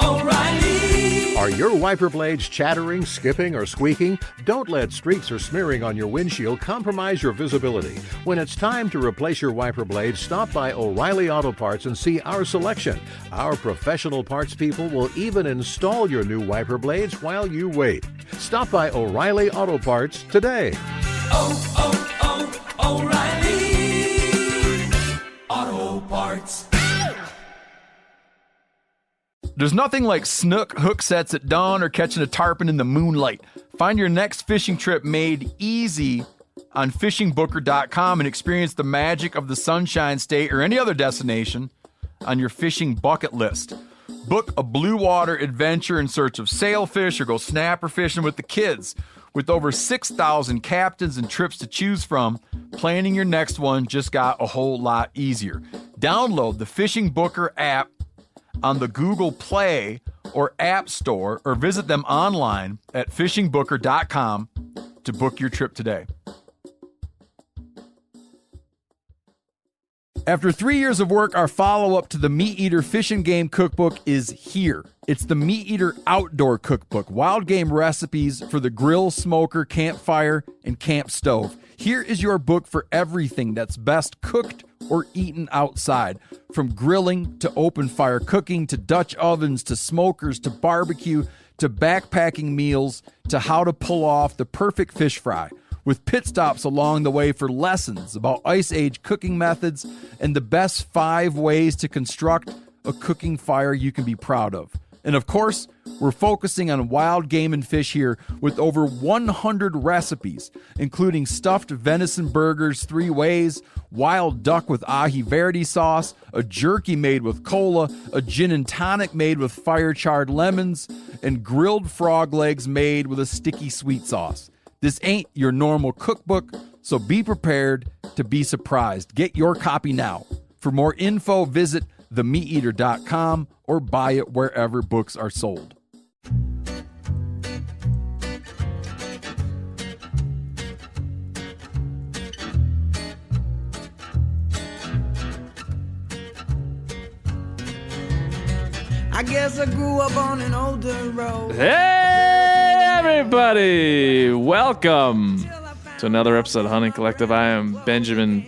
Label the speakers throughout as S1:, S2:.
S1: O'Reilly. Are your wiper blades chattering, skipping, or squeaking? Don't let streaks or smearing on your windshield compromise your visibility. When it's time to replace your wiper blades, stop by O'Reilly Auto Parts and see our selection. Our professional parts people will even install your new wiper blades while you wait. Stop by O'Reilly Auto Parts today. O'Reilly Auto Parts.
S2: There's nothing like snook hook sets at dawn or catching a tarpon in the moonlight. Find your next fishing trip made easy on fishingbooker.com and experience the magic of the Sunshine State or any other destination on your fishing bucket list. Book a blue water adventure in search of sailfish or go snapper fishing with the kids. With over 6,000 captains and trips to choose from, planning your next one just got a whole lot easier. Download the Fishing Booker app on the Google Play or App Store, or visit them online at fishingbooker.com to book your trip today. After 3 years of work, our follow-up to the Meat Eater Fish and Game Cookbook is here. It's the Meat Eater Outdoor Cookbook, wild game recipes for the grill, smoker, campfire, and camp stove. Here is your book for everything that's best cooked or eaten outside. From grilling to open fire cooking to Dutch ovens to smokers to barbecue to backpacking meals to how to pull off the perfect fish fry. With pit stops along the way for lessons about Ice Age cooking methods and the best 5 ways to construct a cooking fire you can be proud of. And of course, we're focusing on wild game and fish here with over 100 recipes, including stuffed venison burgers 3 ways, wild duck with ahi verde sauce, a jerky made with cola, a gin and tonic made with fire-charred lemons, and grilled frog legs made with a sticky sweet sauce. This ain't your normal cookbook, so be prepared to be surprised. Get your copy now. For more info, visit themeateater.com or buy it wherever books are sold.
S3: I guess I grew up on an older road.
S4: Hey, everybody! Welcome to another episode of Hunting Collective. I am Benjamin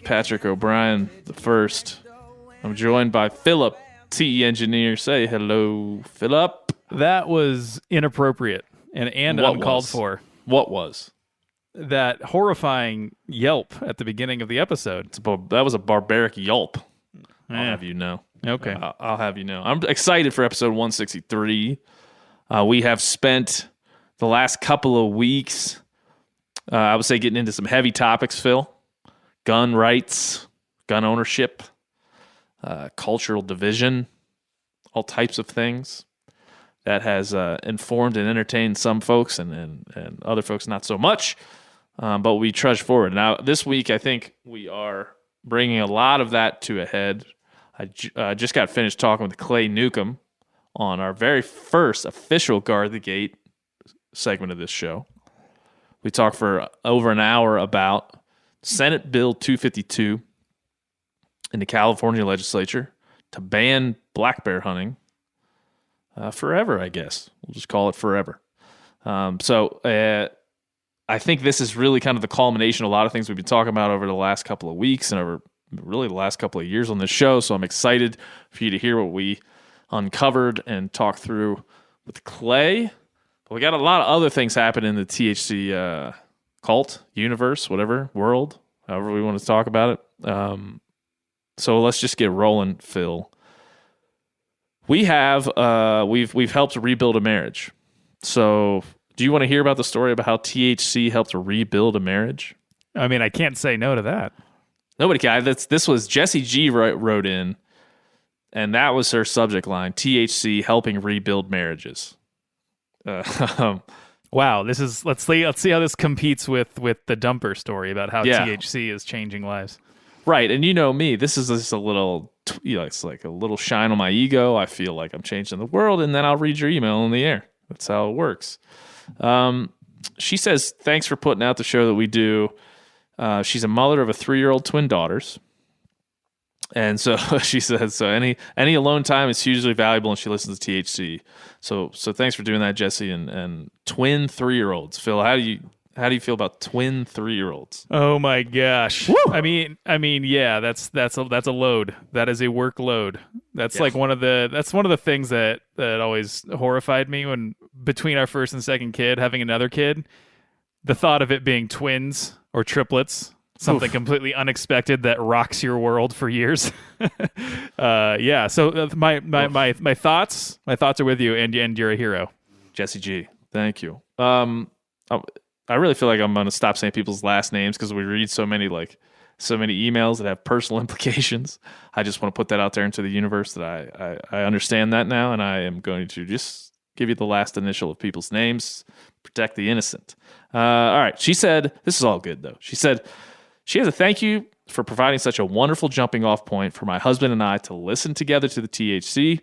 S4: Patrick O'Brien the first. I'm joined by Philip T. Engineer. Say hello, Philip.
S5: That was inappropriate and uncalled for.
S4: What was?
S5: That horrifying yelp at the beginning of the episode.
S4: That was a barbaric yelp. I'll have you know.
S5: Okay.
S4: I'll have you know. I'm excited for episode 163. We have spent the last couple of weeks, I would say, getting into some heavy topics, Phil. Gun rights, gun ownership, cultural division, all types of things that has informed and entertained some folks and other folks not so much, but we trudge forward. Now, this week, I think we are bringing a lot of that to a head. I just got finished talking with Clay Newcomb on our very first official Guard the Gate segment of this show. We talked for over an hour about Senate Bill 252 in the California legislature to ban black bear hunting forever, I guess. We'll just call it forever. So I think this is really kind of the culmination of a lot of things we've been talking about over the last couple of weeks and over really the last couple of years on this show. So I'm excited for you to hear what we uncovered and talked through with Clay. But we got a lot of other things happening in the THC cult, universe, whatever, world, however we want to talk about it. So let's just get rolling, Phil. We have we've helped rebuild a marriage. So do you want to hear about the story about how THC helped to rebuild a marriage?
S5: I mean, I can't say no to that.
S4: Nobody can. This was Jessie G wrote in, and that was her subject line: THC helping rebuild marriages.
S5: Wow, this is let's see how this competes with the dumper story about how THC is changing lives.
S4: Right, and you know me, this is just a little, it's like a little shine on my ego. I feel like I'm changing the world, and then I'll read your email on the air. That's how it works. She says, thanks for putting out the show that we do. She's a mother of 3-year-old twin daughters. And so she says, so any alone time is hugely valuable, and she listens to THC. So thanks for doing that, Jesse. And twin 3-year-olds, Phil, how do you feel about twin 3-year-olds?
S5: Oh my gosh! Woo! I mean, yeah, that's a load. That is a workload. That's like one of the things that always horrified me when between our first and second kid, having another kid, the thought of it being twins or triplets. Something completely unexpected that rocks your world for years. Yeah. So my thoughts are with you, and you're a hero,
S4: Jesse G. Thank you. I really feel like I'm going to stop saying people's last names because we read so many emails that have personal implications. I just want to put that out there into the universe that I understand that now, and I am going to just give you the last initial of people's names, protect the innocent. All right. She said, this is all good though. She said, she has a thank you for providing such a wonderful jumping off point for my husband and I to listen together to the THC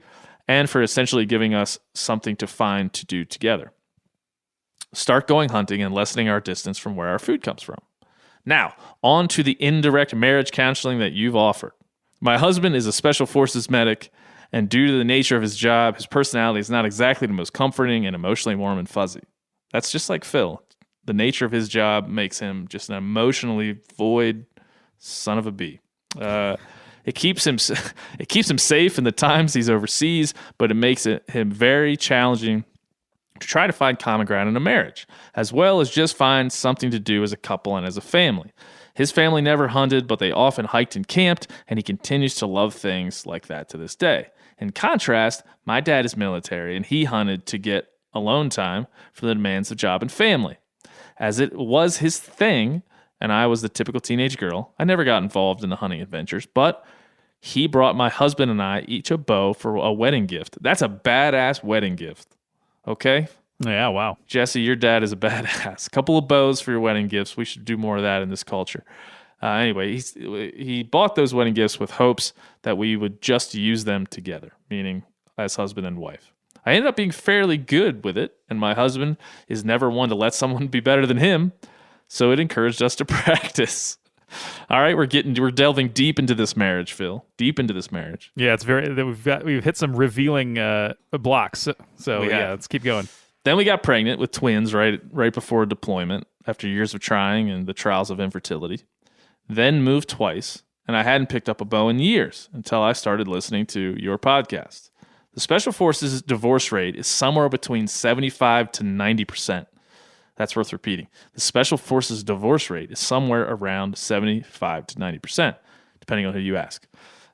S4: and for essentially giving us something to find to do together. Start going hunting and lessening our distance from where our food comes from. Now, on to the indirect marriage counseling that you've offered. My husband is a special forces medic, and due to the nature of his job, his personality is not exactly the most comforting and emotionally warm and fuzzy. That's just like Phil. The nature of his job makes him just an emotionally void son of a bee. It keeps him safe in the times he's overseas, but it makes him very challenging to try to find common ground in a marriage, as well as just find something to do as a couple and as a family. His family never hunted, but they often hiked and camped, and he continues to love things like that to this day. In contrast, my dad is military, and he hunted to get alone time for the demands of job and family. As it was his thing, and I was the typical teenage girl, I never got involved in the hunting adventures, but he brought my husband and I each a bow for a wedding gift. That's a badass wedding gift. Okay?
S5: Yeah, wow.
S4: Jesse, your dad is a badass. A couple of bows for your wedding gifts. We should do more of that in this culture. Anyway, he bought those wedding gifts with hopes that we would just use them together, meaning as husband and wife. I ended up being fairly good with it, and my husband is never one to let someone be better than him, so it encouraged us to practice. All right, we're delving deep into this marriage, Phil. Deep into this marriage.
S5: Yeah, we've hit some revealing blocks. So yeah, let's keep going.
S4: Then we got pregnant with twins right before deployment after years of trying and the trials of infertility. Then moved twice, and I hadn't picked up a bow in years until I started listening to your podcast. The Special Forces divorce rate is somewhere between 75 to 90%. That's worth repeating. The Special Forces divorce rate is somewhere around 75 to 90%, depending on who you ask.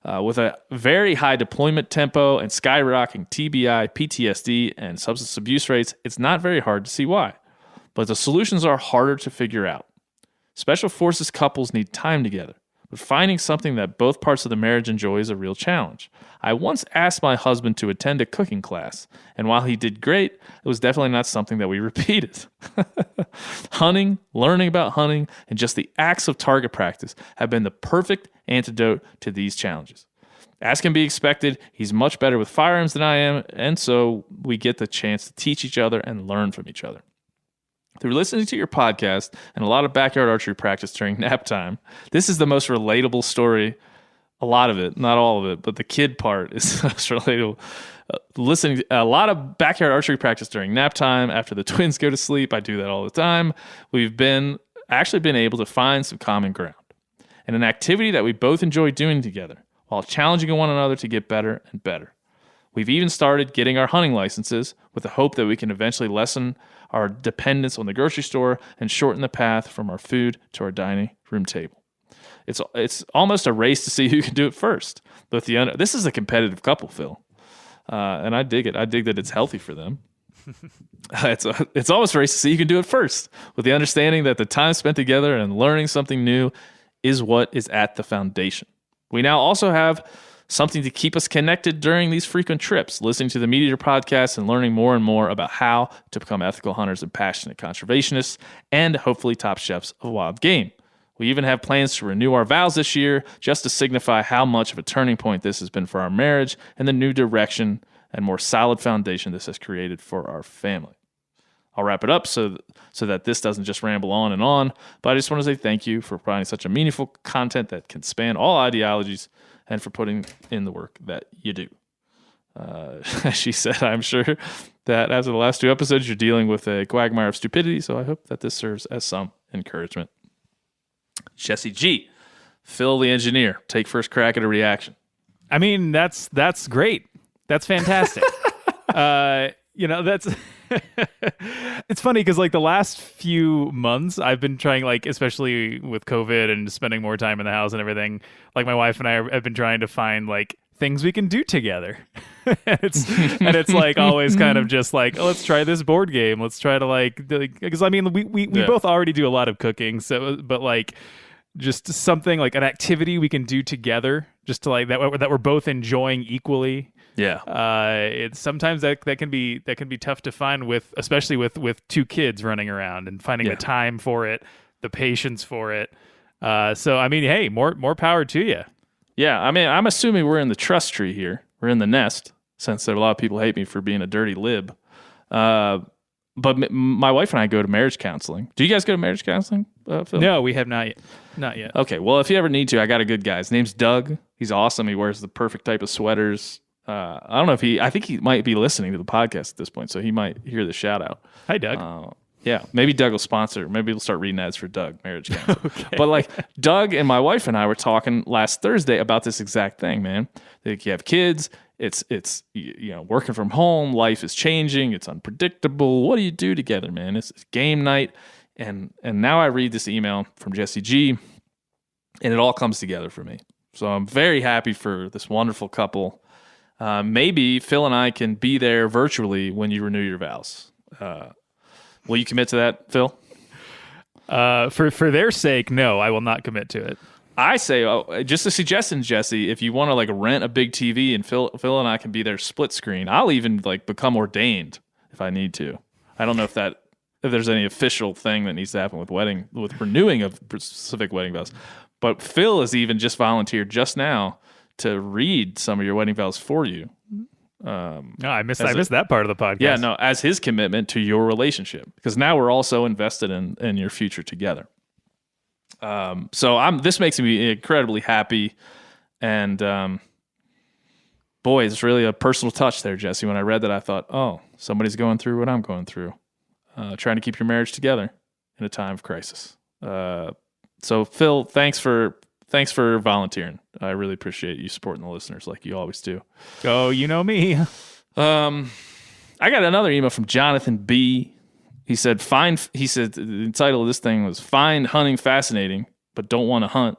S4: With a very high deployment tempo and skyrocketing TBI, PTSD, and substance abuse rates, it's not very hard to see why. But the solutions are harder to figure out. Special Forces couples need time together, but finding something that both parts of the marriage enjoy is a real challenge. I once asked my husband to attend a cooking class, and while he did great, it was definitely not something that we repeated. Hunting, learning about hunting, and just the acts of target practice have been the perfect antidote to these challenges. As can be expected, he's much better with firearms than I am, and so we get the chance to teach each other and learn from each other. Through listening to your podcast and a lot of backyard archery practice during nap time, this is the most relatable story. A lot of it, not all of it, but the kid part is the most relatable. Listening to a lot of backyard archery practice during nap time after the twins go to sleep. I do that all the time. We've been able to find some common ground and an activity that we both enjoy doing together while challenging one another to get better and better. We've even started getting our hunting licenses with the hope that we can eventually lessen our dependence on the grocery store and shorten the path from our food to our dining room table. It's almost a race to see who can do it first. But this is a competitive couple, Phil, and I dig it. I dig that it's healthy for them. It's almost a race to see who can do it first, with the understanding that the time spent together and learning something new is what is at the foundation. We now also have something to keep us connected during these frequent trips, listening to the Meat Eater podcast and learning more and more about how to become ethical hunters and passionate conservationists, and hopefully top chefs of wild game. We even have plans to renew our vows this year just to signify how much of a turning point this has been for our marriage and the new direction and more solid foundation this has created for our family. I'll wrap it up so that this doesn't just ramble on, but I just want to say thank you for providing such a meaningful content that can span all ideologies and for putting in the work that you do. She said, I'm sure that after the last 2 episodes, you're dealing with a quagmire of stupidity, so I hope that this serves as some encouragement. Jesse G. Phil the engineer, take first crack at a reaction.
S5: I mean, that's great. That's fantastic. That's it's funny because like the last few months I've been trying, like especially with COVID and spending more time in the house and everything, like my wife and I have been trying to find like things we can do together. it's like always kind of just like, oh, let's try this board game. Let's try to because I mean we both already do a lot of cooking, so but like just something like an activity we can do together, just to like that we're both enjoying equally.
S4: Yeah.
S5: It's sometimes that can be tough to find especially with 2 kids running around and finding the time for it, the patience for it. So I mean, hey, more power to you.
S4: Yeah, I mean, I'm assuming we're in the trust tree here. We're in the nest, since there are a lot of people hate me for being a dirty lib. But my wife and I go to marriage counseling. Do you guys go to marriage counseling, Phil?
S5: No, we have not yet. Not yet.
S4: Okay, well, if you ever need to, I got a good guy. His name's Doug. He's awesome. He wears the perfect type of sweaters. I don't know I think he might be listening to the podcast at this point, so he might hear the shout out.
S5: Hi, Doug.
S4: Yeah, maybe Doug will sponsor. Maybe we'll start reading ads for Doug, marriage counseling. Okay. But like Doug and my wife and I were talking last Thursday about this exact thing, man. Like you have kids, it's working from home, life is changing, it's unpredictable. What do you do together, man? It's game night, and now I read this email from Jesse G, and it all comes together for me. So I'm very happy for this wonderful couple. Maybe Phil and I can be there virtually when you renew your vows. Will you commit to that, Phil?
S5: For their sake, no, I will not commit to it.
S4: I say, just a suggestion, Jesse, if you want to like rent a big TV and Phil and I can be there split screen, I'll even like become ordained if I need to. I don't know if there's any official thing that needs to happen with renewing of specific wedding vows. But Phil has even just volunteered just now to read some of your wedding vows for you.
S5: No, I missed that part of the podcast.
S4: Yeah, no, as his commitment to your relationship, because now we're also invested in your future together. So this makes me incredibly happy, and boy, it's really a personal touch there, Jesse. When I read that, I thought, oh, somebody's going through what I'm going through, trying to keep your marriage together in a time of crisis. So Phil, thanks for volunteering. I really appreciate you supporting the listeners like you always do.
S5: Oh, you know me.
S4: I got another email from Jonathan B. He said, the title of this thing was Find Hunting Fascinating, but Don't Want to Hunt.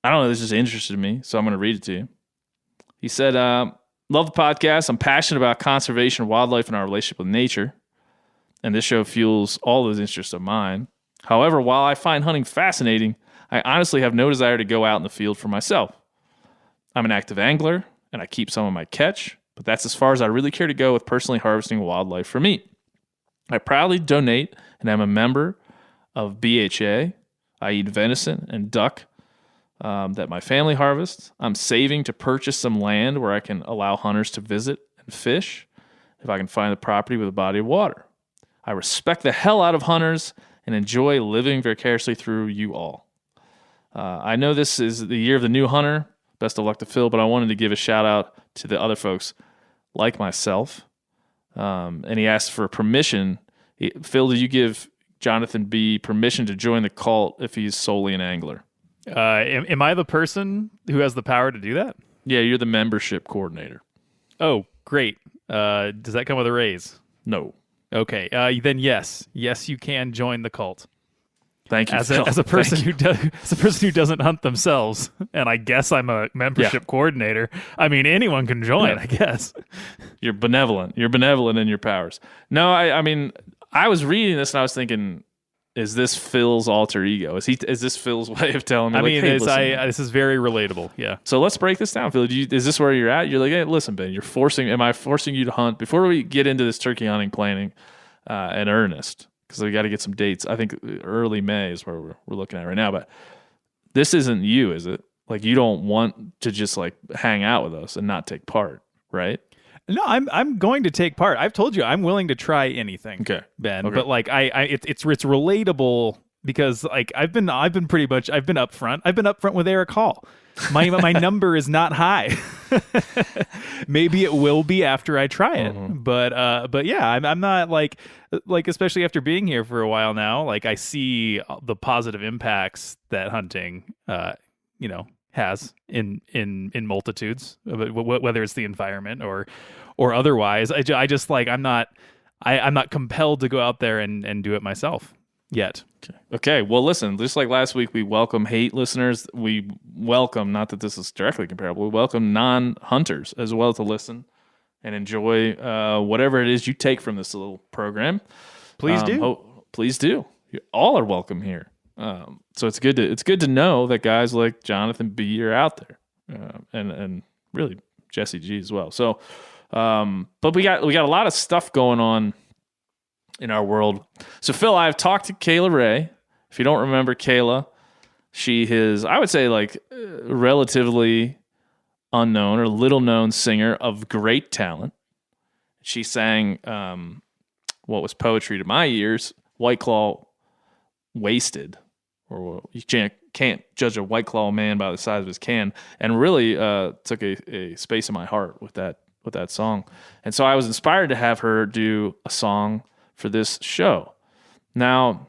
S4: I don't know, this just interested me, so I'm going to read it to you. He said, love the podcast. I'm passionate about conservation of wildlife and our relationship with nature, and this show fuels all those interests of mine. However, while I find hunting fascinating, I honestly have no desire to go out in the field for myself. I'm an active angler, and I keep some of my catch, but that's as far as I really care to go with personally harvesting wildlife for meat. I proudly donate and am a member of BHA. I eat venison and duck that my family harvests. I'm saving to purchase some land where I can allow hunters to visit and fish if I can find a property with a body of water. I respect the hell out of hunters and enjoy living vicariously through you all. I know this is the year of the new hunter. Best of luck to Phil, but I wanted to give a shout out to the other folks like myself. And he asked for permission. Phil, did you give Jonathan B. permission to join the cult if he's solely an angler?
S5: Am I the person who has the power to do that?
S4: Yeah, you're the membership coordinator.
S5: Oh, great. Does that come with a raise?
S4: No.
S5: Okay. Then yes, you can join the cult.
S4: Thank you.
S5: As a person who doesn't hunt themselves, and I guess I'm a membership coordinator. I mean, anyone can join. I guess
S4: you're benevolent. You're benevolent in your powers. No, I mean, I was reading this and I was thinking, is this Phil's alter ego? Is this Phil's way of telling me?
S5: I
S4: like,
S5: mean,
S4: hey,
S5: this is very relatable. Yeah.
S4: So let's break this down, Phil. Is this where you're at? You're like, hey, listen, Ben, am I forcing you to hunt? Before we get into this turkey hunting planning in earnest, because we got to get some dates. I think early May is where we're looking at right now. But this isn't you, is it? Like, you don't want to just like hang out with us and not take part, right?
S5: No, I'm going to take part. I've told you I'm willing to try anything,
S4: okay,
S5: Ben.
S4: Okay.
S5: But like it's relatable because like I've been upfront. I've been upfront with Eric Hall. My number is not high. Maybe it will be after I try it. But yeah, I'm not like especially after being here for a while now, like I see the positive impacts that hunting has in multitudes, whether it's the environment or otherwise. I just like I'm not compelled to go out there and do it myself yet.
S4: Okay. Well, listen, just like last week, we welcome hate listeners. We welcome, not that this is directly comparable, we welcome non-hunters as well to listen and enjoy whatever it is you take from this little program.
S5: Please do.
S4: Please do. You all are welcome here. So it's good to know that guys like Jonathan B are out there, and really Jesse G as well. So, but we got a lot of stuff going on in our world. So Phil, I've talked to Kayla Ray. If you don't remember Kayla, she is, I would say, like relatively unknown or little known singer of great talent. She sang what was poetry to my ears, White Claw Wasted, or you can't judge a White Claw man by the size of his can, and really took a space in my heart with that song. And so I was inspired to have her do a song for this show. Now,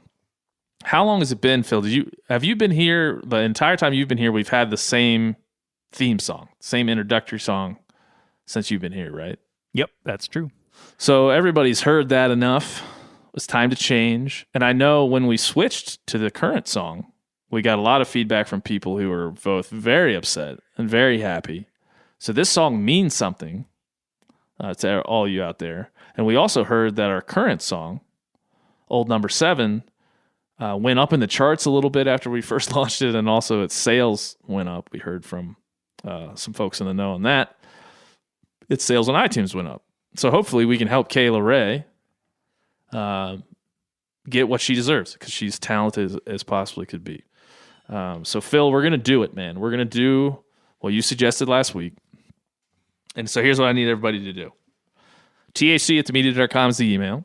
S4: how long has it been, Phil? Have you been here the entire time you've been here? We've had the same theme song, same introductory song since you've been here, right?
S5: Yep, that's true.
S4: So everybody's heard that enough. It's time to change. And I know when we switched to the current song, we got a lot of feedback from people who were both very upset and very happy. So this song means something to all you out there. And we also heard that our current song, Old Number 7, went up in the charts a little bit after we first launched it, and also its sales went up. We heard from some folks in the know on that. Its sales on iTunes went up. So hopefully we can help Kayla Ray get what she deserves, because she's talented as possibly could be. So Phil, we're going to do it, man. We're going to do what you suggested last week. And so here's what I need everybody to do. THC@themedia.com is the email.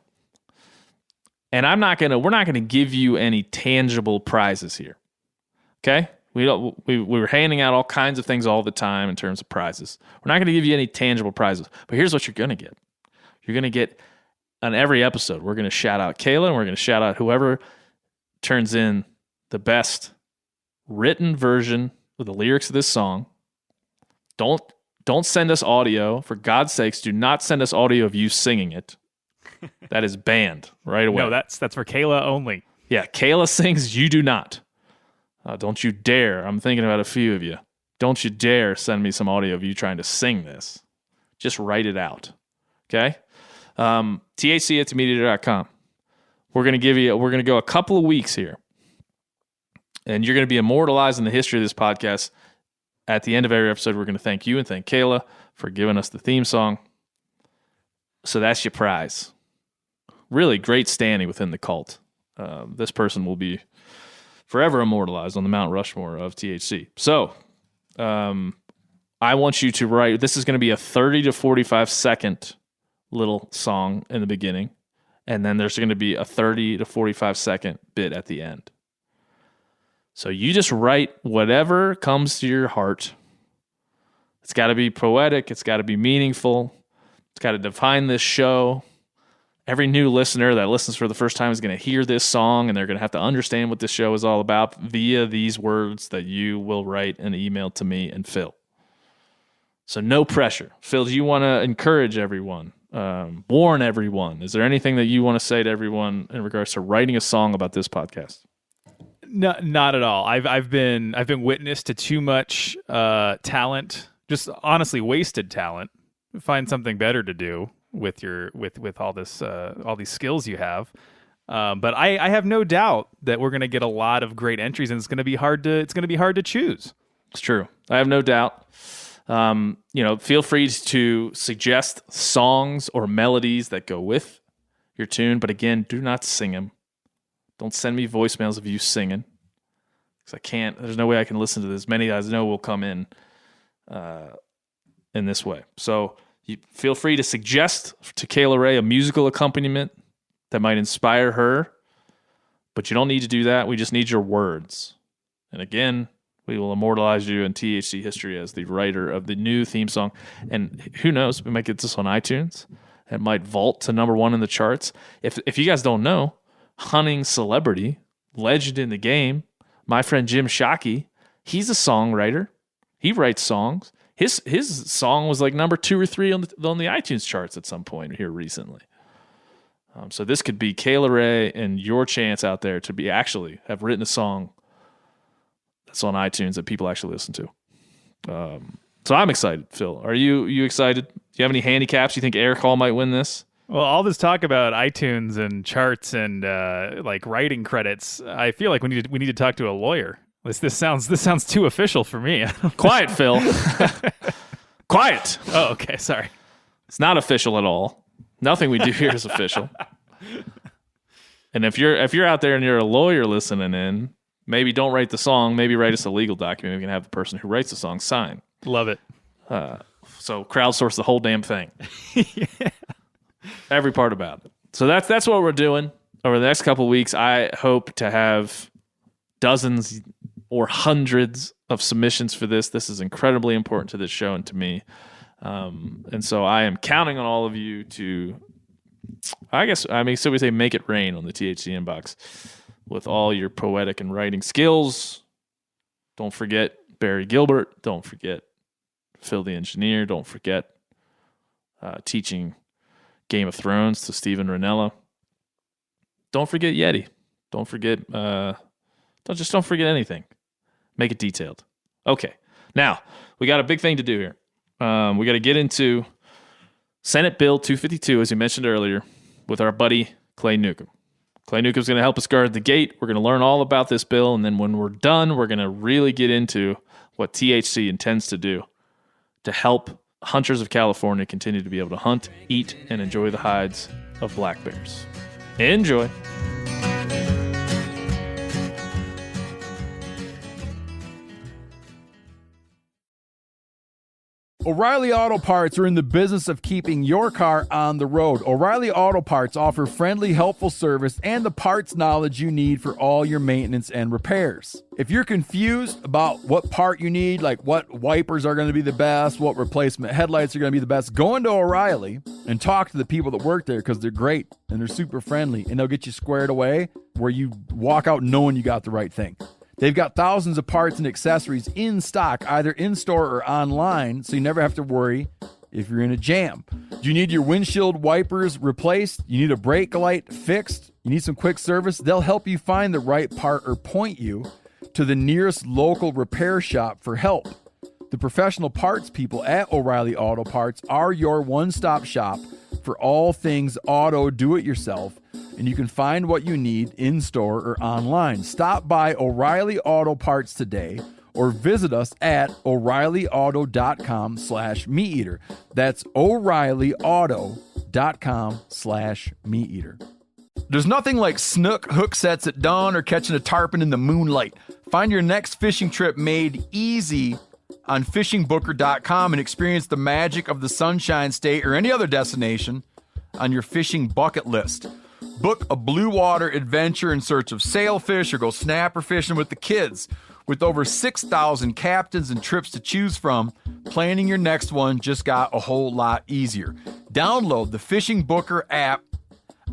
S4: And we're not gonna give you any tangible prizes here. Okay? We were handing out all kinds of things all the time in terms of prizes. We're not gonna give you any tangible prizes. But here's what you're gonna get. You're gonna get, on every episode, we're gonna shout out Kayla, and we're gonna shout out whoever turns in the best written version of the lyrics of this song. Don't send us audio. For God's sakes, do not send us audio of you singing it. That is banned right away.
S5: No, that's for Kayla only.
S4: Yeah, Kayla sings, you do not. Don't you dare. I'm thinking about a few of you. Don't you dare send me some audio of you trying to sing this. Just write it out. Okay? THC@themedia.com. We're going to go a couple of weeks here. And you're going to be immortalized in the history of this podcast. At the end of every episode, we're going to thank you and thank Kayla for giving us the theme song. So that's your prize. Really great standing within the cult. This person will be forever immortalized on the Mount Rushmore of THC. So I want you to write, this is going to be a 30 to 45 second little song in the beginning. And then there's going to be a 30 to 45 second bit at the end. So you just write whatever comes to your heart. It's got to be poetic. It's got to be meaningful. It's got to define this show. Every new listener that listens for the first time is going to hear this song, and they're going to have to understand what this show is all about via these words that you will write and email to me and Phil. So no pressure. Phil, do you want to encourage everyone, warn everyone? Is there anything that you want to say to everyone in regards to writing a song about this podcast?
S5: No, not at all. I've been witness to too much talent, just honestly wasted talent. Find something better to do with all this all these skills you have. But I have no doubt that we're going to get a lot of great entries, and it's going to be hard to choose.
S4: It's true. I have no doubt. Feel free to suggest songs or melodies that go with your tune, but again, do not sing them. Don't send me voicemails of you singing, because I can't. There's no way I can listen to this. Many guys know will come in this way. So you feel free to suggest to Kayla Ray a musical accompaniment that might inspire her, But you don't need to do that. We just need your words. And again, we will immortalize you in THC history as the writer of the new theme song. And who knows, we might get this on iTunes. It might vault to number 1 in the charts. If you guys don't know, hunting celebrity, legend in the game, my friend Jim Shockey, he's a songwriter. He writes songs. His song was like number 2 or 3 on the iTunes charts at some point here recently. So this could be Kayla Ray and your chance out there to be actually have written a song that's on iTunes that people actually listen to. So I'm excited. Phil, are you excited? Do you have any handicaps? You think Eric Hall might win this?
S5: Well, all this talk about iTunes and charts and like writing credits, I feel like we need to talk to a lawyer. This sounds too official for me.
S4: Quiet, Phil. Quiet.
S5: Oh, okay. Sorry.
S4: It's not official at all. Nothing we do here is official. And if you're out there and you're a lawyer listening in, maybe don't write the song. Maybe write us a legal document. We can have the person who writes the song sign.
S5: Love it.
S4: So crowdsource the whole damn thing. Yeah. Every part about it. So that's what we're doing over the next couple of weeks. I hope to have dozens or hundreds of submissions for this. This is incredibly important to this show and to me. And so I am counting on all of you to, so we say make it rain on the THC inbox with all your poetic and writing skills. Don't forget Barry Gilbert. Don't forget Phil the Engineer. Don't forget teaching Game of Thrones to Steven Ranella. Don't forget Yeti. Don't forget, don't forget anything. Make it detailed. Okay. Now, we got a big thing to do here. We got to get into Senate Bill 252, as you mentioned earlier, with our buddy Clay Newcomb. Clay Newcomb's going to help us guard the gate. We're going to learn all about this bill, and then when we're done, we're going to really get into what THC intends to do to help hunters of California continue to be able to hunt, eat, and enjoy the hides of black bears. Enjoy.
S2: O'Reilly Auto Parts are in the business of keeping your car on the road. O'Reilly Auto Parts offer friendly, helpful service and the parts knowledge you need for all your maintenance and repairs. If you're confused about what part you need, like what wipers are going to be the best, what replacement headlights are going to be the best, go into O'Reilly and talk to the people that work there because they're great and they're super friendly and they'll get you squared away where you walk out knowing you got the right thing. They've got thousands of parts and accessories in stock, either in-store or online, so you never have to worry if you're in a jam. Do you need your windshield wipers replaced? You need a brake light fixed? You need some quick service? They'll help you find the right part or point you to the nearest local repair shop for help. The professional parts people at O'Reilly Auto Parts are your one-stop shop for all things auto do-it-yourself, and you can find what you need in-store or online. Stop by O'Reilly Auto Parts today or visit us at O'ReillyAuto.com/MeatEater. That's O'ReillyAuto.com/MeatEater. There's nothing like snook hook sets at dawn or catching a tarpon in the moonlight. Find your next fishing trip made easy on fishingbooker.com and experience the magic of the Sunshine State or any other destination on your fishing bucket list. Book a blue water adventure in search of sailfish or go snapper fishing with the kids. With over 6,000 captains and trips to choose from, planning your next one just got a whole lot easier. Download the Fishing Booker app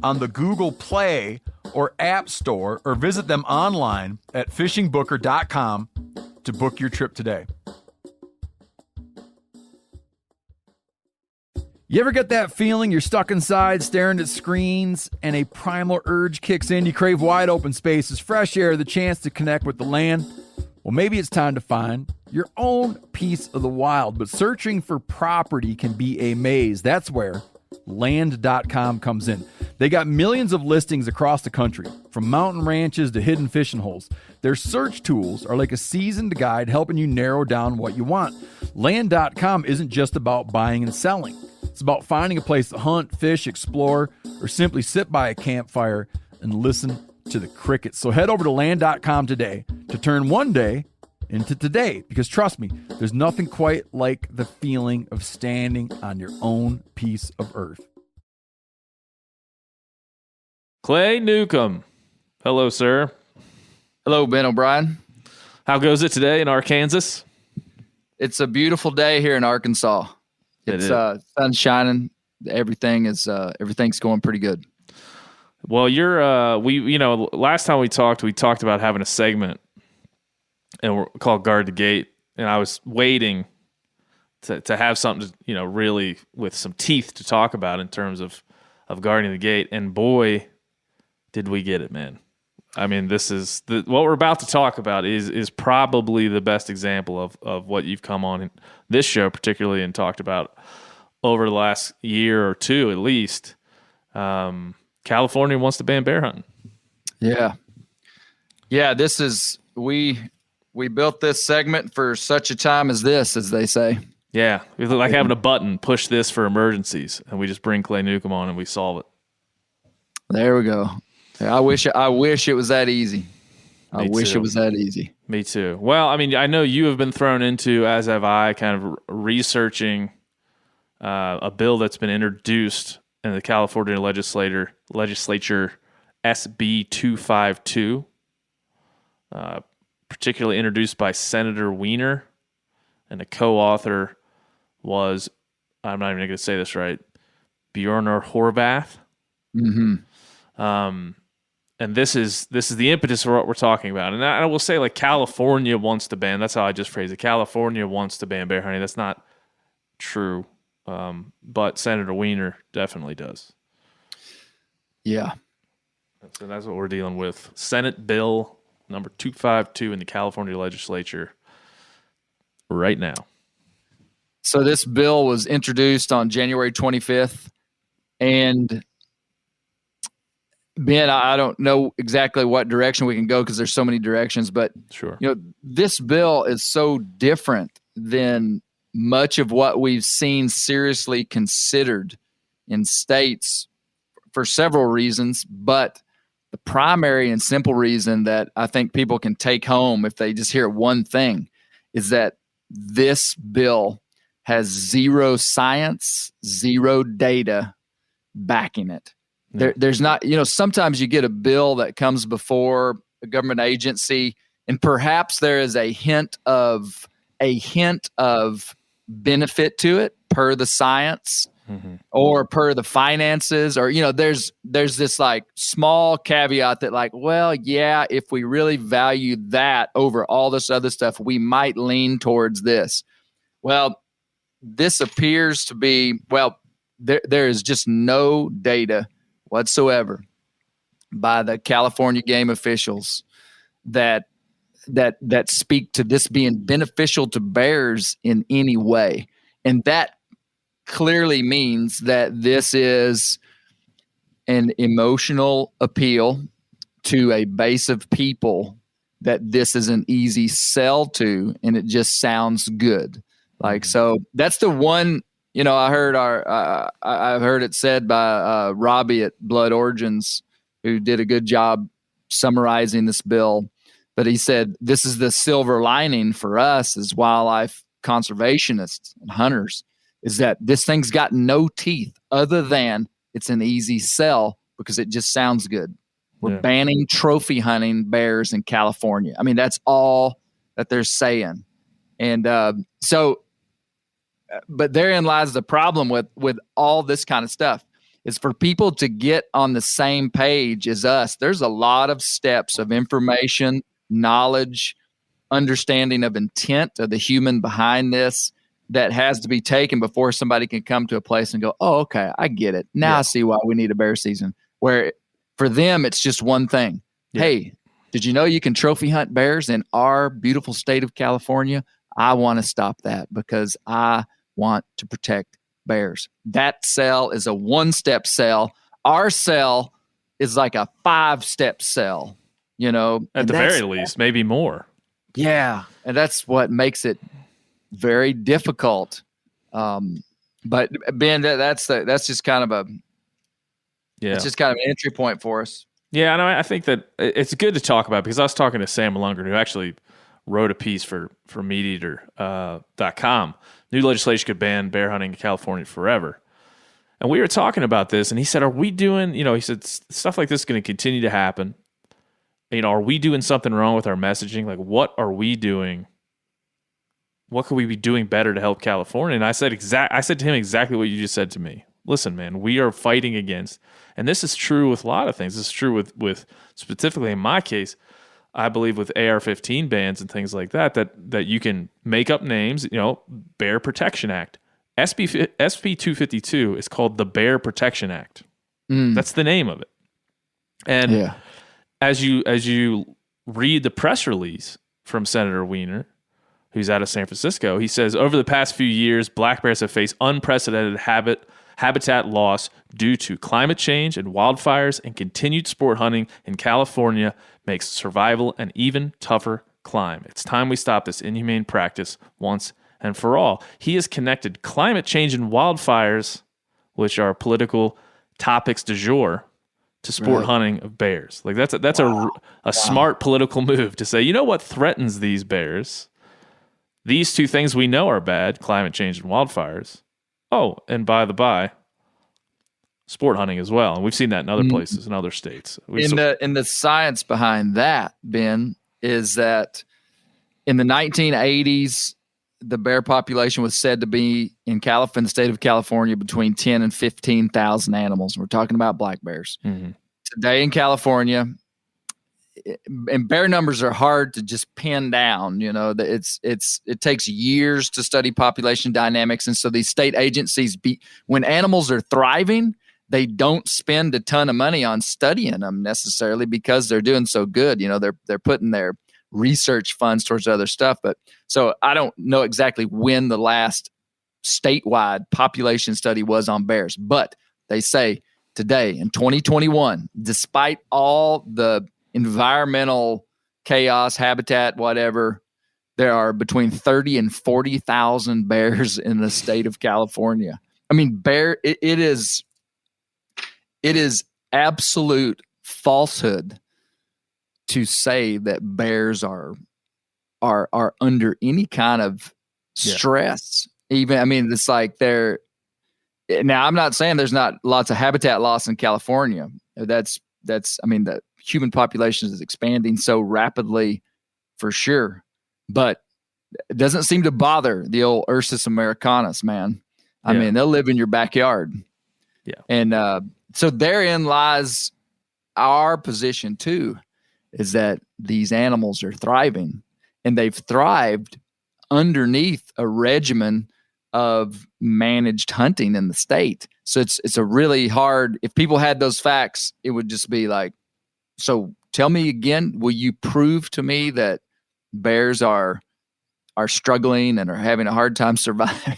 S2: on the Google Play or App Store or visit them online at fishingbooker.com to book your trip today. You ever get that feeling you're stuck inside staring at screens and a primal urge kicks in? You crave wide open spaces, fresh air, the chance to connect with the land? Well, maybe it's time to find your own piece of the wild, but searching for property can be a maze. That's where Land.com comes in. They got millions of listings across the country, from mountain ranches to hidden fishing holes. Their search tools are like a seasoned guide helping you narrow down what you want. Land.com isn't just about buying and selling. It's about finding a place to hunt, fish, explore, or simply sit by a campfire and listen to the crickets. So head over to Land.com today to turn one day into today. Because trust me, there's nothing quite like the feeling of standing on your own piece of earth.
S4: Clay Newcomb, Hello, sir.
S6: Hello, Ben O'Brien.
S4: How goes it today in Arkansas?
S6: It's a beautiful day here in Arkansas. It's sun shining. Everything's going pretty good.
S4: Well, last time we talked about having a segment and we're called Guard the Gate, and I was waiting to have something, really with some teeth to talk about in terms of guarding the gate. And boy, did we get it, man. I mean, this is what we're about to talk about is probably the best example of what you've come on in this show, particularly, and talked about over the last year or two at least. California wants to ban bear hunting.
S6: Yeah. This is we built this segment for such a time as this, as they say.
S4: Yeah, it's like having a button, push this for emergencies, and we just bring Clay Newcomb on and we solve it.
S6: There we go. I wish it was that easy. I wish it was that easy.
S4: Me too. Well, I mean, I know you have been thrown into, as have I, kind of researching a bill that's been introduced in the California legislature, SB 252, particularly introduced by Senator Weiner, and the co-author was, I'm not even going to say this right, Bjornar Horvath.
S6: Mm-hmm.
S4: And this is the impetus for what we're talking about. And I will say, like, California wants to ban. That's how I just phrased it. California wants to ban bear hunting. That's not true, but Senator Weiner definitely does.
S6: Yeah.
S4: So that's what we're dealing with. Senate Bill number 252 in the California legislature right now.
S6: So this bill was introduced on January 25th, and Ben, I don't know exactly what direction we can go because there's so many directions, but
S4: sure,
S6: this bill is so different than much of what we've seen seriously considered in states for several reasons. But the primary and simple reason that I think people can take home if they just hear one thing is that this bill has zero science, zero data backing it. There's not, sometimes you get a bill that comes before a government agency, and perhaps there is a hint of benefit to it per the science or per the finances, or there's this like small caveat that like, well, yeah, if we really value that over all this other stuff, we might lean towards this. Well, this appears to be, there is just no data whatsoever by the California game officials that speak to this being beneficial to bears in any way. And that clearly means that this is an emotional appeal to a base of people that this is an easy sell to, and it just sounds good. Like, so that's the one. I heard I've heard it said by Robbie at Blood Origins, who did a good job summarizing this bill. But he said this is the silver lining for us as wildlife conservationists and hunters, is that this thing's got no teeth other than it's an easy sell because it just sounds good. We're banning trophy hunting bears in California. I mean, that's all that they're saying. And but therein lies the problem with all this kind of stuff, is for people to get on the same page as us. There's a lot of steps of information, knowledge, understanding of intent of the human behind this that has to be taken before somebody can come to a place and go, oh, okay, I get it. Now I see why we need a bear season. Where for them, it's just one thing. Yeah. Hey, did you know you can trophy hunt bears in our beautiful state of California? I want to stop that because I want to protect bears. That sell is a one-step sell. Our sell is like a 5-step sell,
S4: At the very least, maybe more.
S6: Yeah. And that's what makes it very difficult. But Ben, that's just kind of it's just kind of an entry point for us.
S4: Yeah. And I think that it's good to talk about, because I was talking to Sam Lundgren, who actually wrote a piece for MeatEater.com. New legislation could ban bear hunting in California forever. And we were talking about this, and he said, are we doing, he said, stuff like this is going to continue to happen. are we doing something wrong with our messaging? Like, what are we doing? What could we be doing better to help California? And I said to him exactly what you just said to me. Listen, man, we are fighting against, and this is true with a lot of things. This is true with specifically in my case, I believe with AR-15 bans and things like that you can make up names, Bear Protection Act. SB 252 is called the Bear Protection Act. That's the name of it. And as you read the press release from Senator Weiner, who's out of San Francisco, he says, over the past few years, black bears have faced unprecedented habitat loss due to climate change and wildfires, and continued sport hunting in California makes survival an even tougher climb. It's time we stop this inhumane practice once and for all. He has connected climate change and wildfires, which are political topics du jour, to sport hunting of bears. Like that's a smart political move to say, you know what threatens these bears? These two things we know are bad, climate change and wildfires. Oh, and by the by, sport hunting as well. And we've seen that in other places, in other states.
S6: In the science behind that, Ben, is that in the 1980s, the bear population was said to be in the state of California between 10 and 15,000 animals. We're talking about black bears. Mm-hmm. Today in California, and bear numbers are hard to just pin down. It takes years to study population dynamics, and so these state agencies, when animals are thriving, they don't spend a ton of money on studying them necessarily because they're doing so good. They're putting their research funds towards other stuff. But so I don't know exactly when the last statewide population study was on bears, but they say today in 2021, despite all the environmental chaos, habitat, whatever, there are between 30 and 40,000 bears in the state of California. I mean, it is absolute falsehood to say that bears are under any kind of stress. Even, I mean, it's like now I'm not saying there's not lots of habitat loss in California. That's the human population is expanding so rapidly for sure, but it doesn't seem to bother the old Ursus americanus, man. I mean, they'll live in your backyard. Yeah. And so therein lies our position too, is that these animals are thriving, and they've thrived underneath a regimen of managed hunting in the state. So it's a really hard, if people had those facts, it would just be like, so tell me again, will you prove to me that bears are struggling and are having a hard time surviving?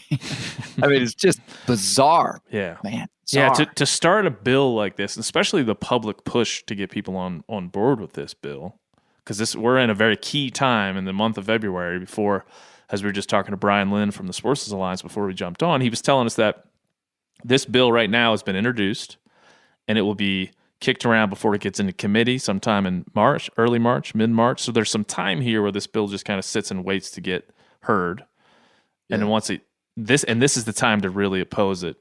S6: I mean, it's just bizarre.
S4: Yeah.
S6: Man. Bizarre.
S4: Yeah. To start a bill like this, especially the public push to get people on board with this bill, because we're in a very key time in the month of February before, as we were just talking to Brian Lynn from the Sports Alliance before we jumped on, he was telling us that this bill right now has been introduced and it will be kicked around before it gets into committee sometime in March, early March, mid-March. So there's some time here where this bill just kind of sits and waits to get heard. Yeah. And then once this is the time to really oppose it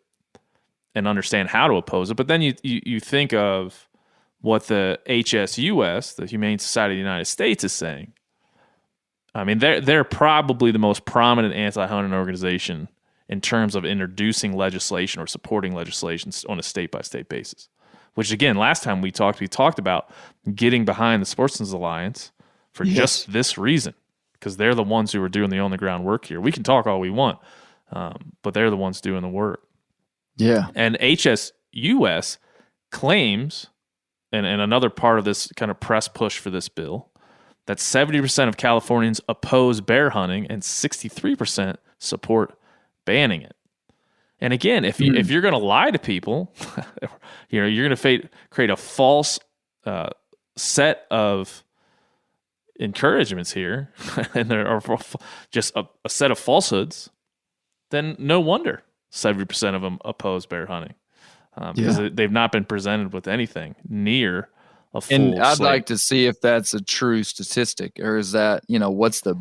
S4: and understand how to oppose it. But then you think of what the HSUS, the Humane Society of the United States, is saying. I mean, they're probably the most prominent anti-hunting organization in terms of introducing legislation or supporting legislation on a state-by-state basis. Which, again, last time we talked about getting behind the Sportsman's Alliance for just this reason, because they're the ones who are doing the on-the-ground work here. We can talk all we want, but they're the ones doing the work.
S6: Yeah.
S4: And HSUS claims, and another part of this kind of press push for this bill, that 70% of Californians oppose bear hunting and 63% support banning it. And again, if you're going to lie to people, you're going to create a false set of encouragements here, and there are just a set of falsehoods, then no wonder 70% of them oppose bear hunting, because they've not been presented with anything near a full
S6: And I'd
S4: slate.
S6: like to see if that's a true statistic, or is that, what's the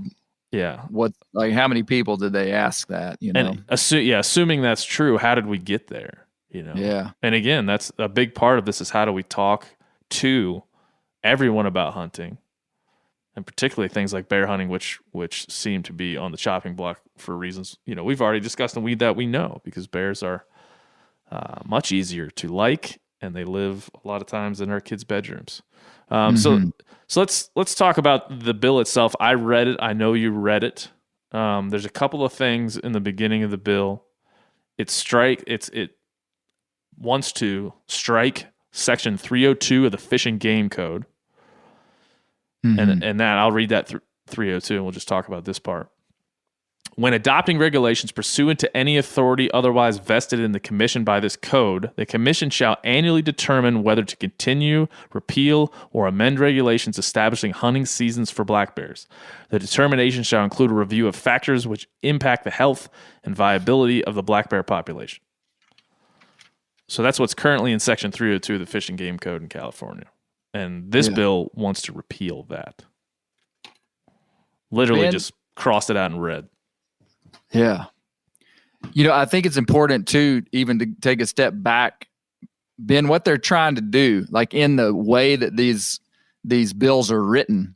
S6: how many people did they ask that?
S4: And assuming that's true, how did we get there?
S6: Yeah.
S4: And again, that's a big part of this, is how do we talk to everyone about hunting, and particularly things like bear hunting, which seem to be on the chopping block for reasons, we've already discussed and that we know, because bears are much easier to like, and they live a lot of times in our kids' bedrooms. So let's talk about the bill itself. I read it. I know you read it. There's a couple of things in the beginning of the bill. It wants to strike Section 302 of the Fish and Game Code. And that, I'll read that 302, and we'll just talk about this part. When adopting regulations pursuant to any authority otherwise vested in the Commission by this code, the Commission shall annually determine whether to continue, repeal, or amend regulations establishing hunting seasons for black bears. The determination shall include a review of factors which impact the health and viability of the black bear population. So that's what's currently in Section 302 of the Fish and Game Code in California. And this bill wants to repeal that. Literally just crossed it out in red.
S6: Yeah. I think it's important too, even to take a step back, Ben, what they're trying to do, like in the way that these bills are written,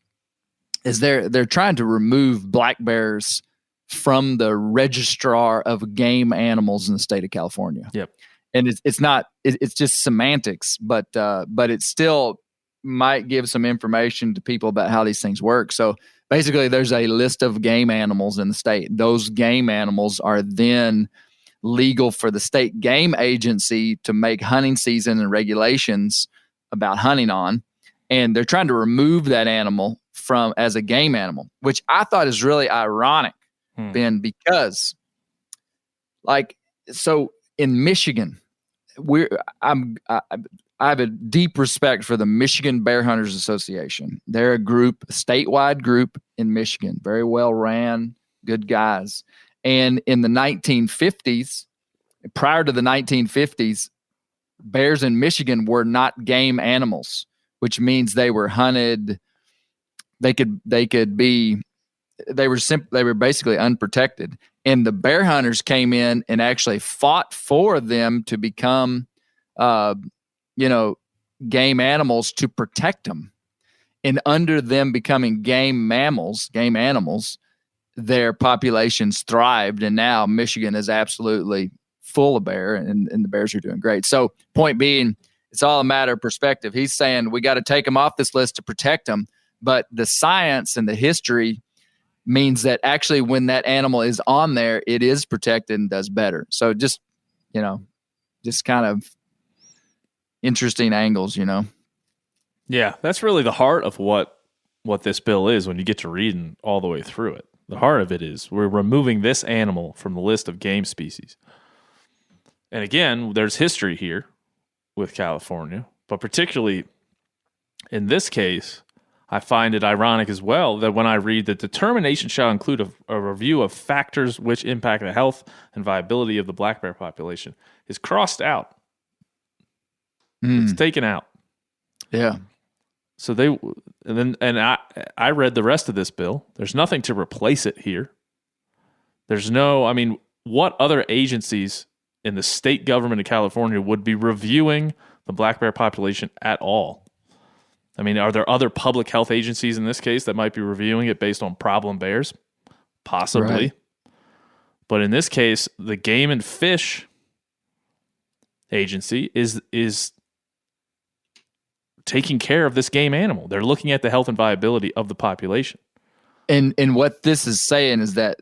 S6: is they're trying to remove black bears from the registrar of game animals in the state of California.
S4: Yep.
S6: And it's just semantics, but it still might give some information to people about how these things work. So basically, there's a list of game animals in the state. Those game animals are then legal for the state game agency to make hunting season and regulations about hunting on. And they're trying to remove that animal from as a game animal, which I thought is really ironic, Ben, because so in Michigan, I have a deep respect for the Michigan Bear Hunters Association. They're a statewide group in Michigan, very well ran, good guys. And in the 1950s, prior to the 1950s, bears in Michigan were not game animals, which means they were hunted. They were basically unprotected. And the bear hunters came in and actually fought for them to become game animals to protect them. And under them becoming game animals, their populations thrived. And now Michigan is absolutely full of bear, and the bears are doing great. So point being, it's all a matter of perspective. He's saying we got to take them off this list to protect them. But the science and the history means that actually when that animal is on there, it is protected and does better. So just kind of interesting angles,
S4: Yeah, that's really the heart of what this bill is when you get to reading all the way through it. The heart of it is we're removing this animal from the list of game species. And again, there's history here with California, but particularly in this case, I find it ironic as well that when I read the determination shall include a review of factors which impact the health and viability of the black bear population is crossed out. It's taken out.
S6: Yeah.
S4: So I read the rest of this bill. There's nothing to replace it here. What other agencies in the state government of California would be reviewing the black bear population at all? Are there other public health agencies in this case that might be reviewing it based on problem bears? Possibly. Right. But in this case, the Game and Fish Agency is taking care of this game animal. They're looking at the health and viability of the population.
S6: And what this is saying is that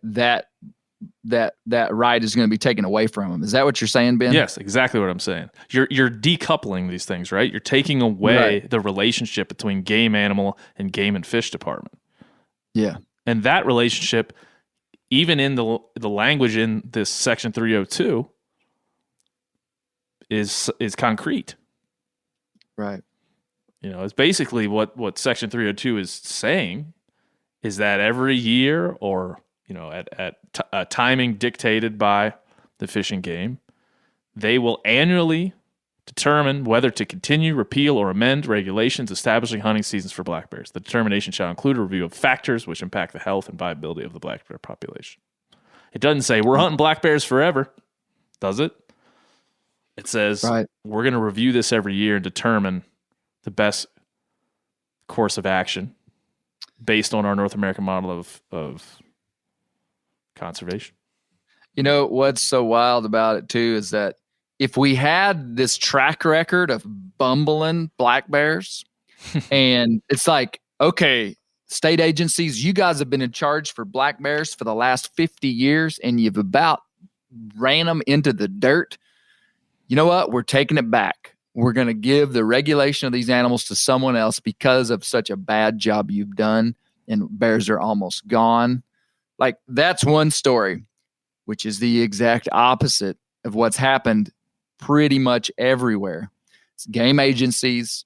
S6: right is going to be taken away from them. Is that what you're saying, Ben?
S4: Yes, exactly what I'm saying. You're decoupling these things, right? You're taking away the relationship between game animal and game and fish department.
S6: Yeah.
S4: And that relationship, even in the language in this Section 302, is concrete.
S6: Right.
S4: It's basically what Section 302 is saying is that every year or at a timing dictated by the Fish and Game, they will annually determine whether to continue, repeal, or amend regulations establishing hunting seasons for black bears. The determination shall include a review of factors which impact the health and viability of the black bear population. It doesn't say we're hunting black bears forever, does it? It says we're going to review this every year and determine the best course of action based on our North American model of conservation.
S6: You know, what's so wild about it too is that if we had this track record of bumbling black bears, and it's like, okay, state agencies, you guys have been in charge for black bears for the last 50 years, and you've about ran them into the dirt. You know what? We're taking it back. We're going to give the regulation of these animals to someone else because of such a bad job you've done, and bears are almost gone. Like, that's one story, which is the exact opposite of what's happened pretty much everywhere. It's game agencies,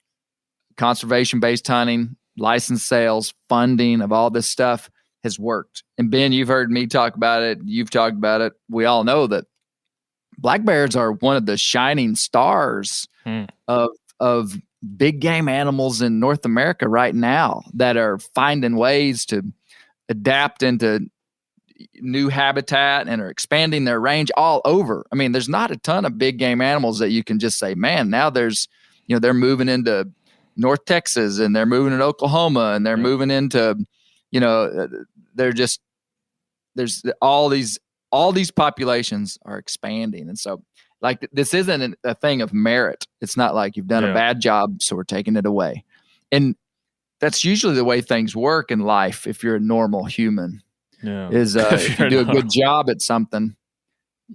S6: conservation-based hunting, license sales, funding of all this stuff has worked. And Ben, you've heard me talk about it. You've talked about it. We all know that black bears are one of the shining stars of big game animals in North America right now that are finding ways to adapt into new habitat and are expanding their range all over. I mean, there's not a ton of big game animals that you can just say, man, now there's, you know, they're moving into North Texas and they're moving to Oklahoma and they're moving into, you know, there's all these populations are expanding. And so, like, this isn't a thing of merit. It's not like you've done a bad job, so we're taking it away. And that's usually the way things work in life. If you're a normal human, if you do a good job at something,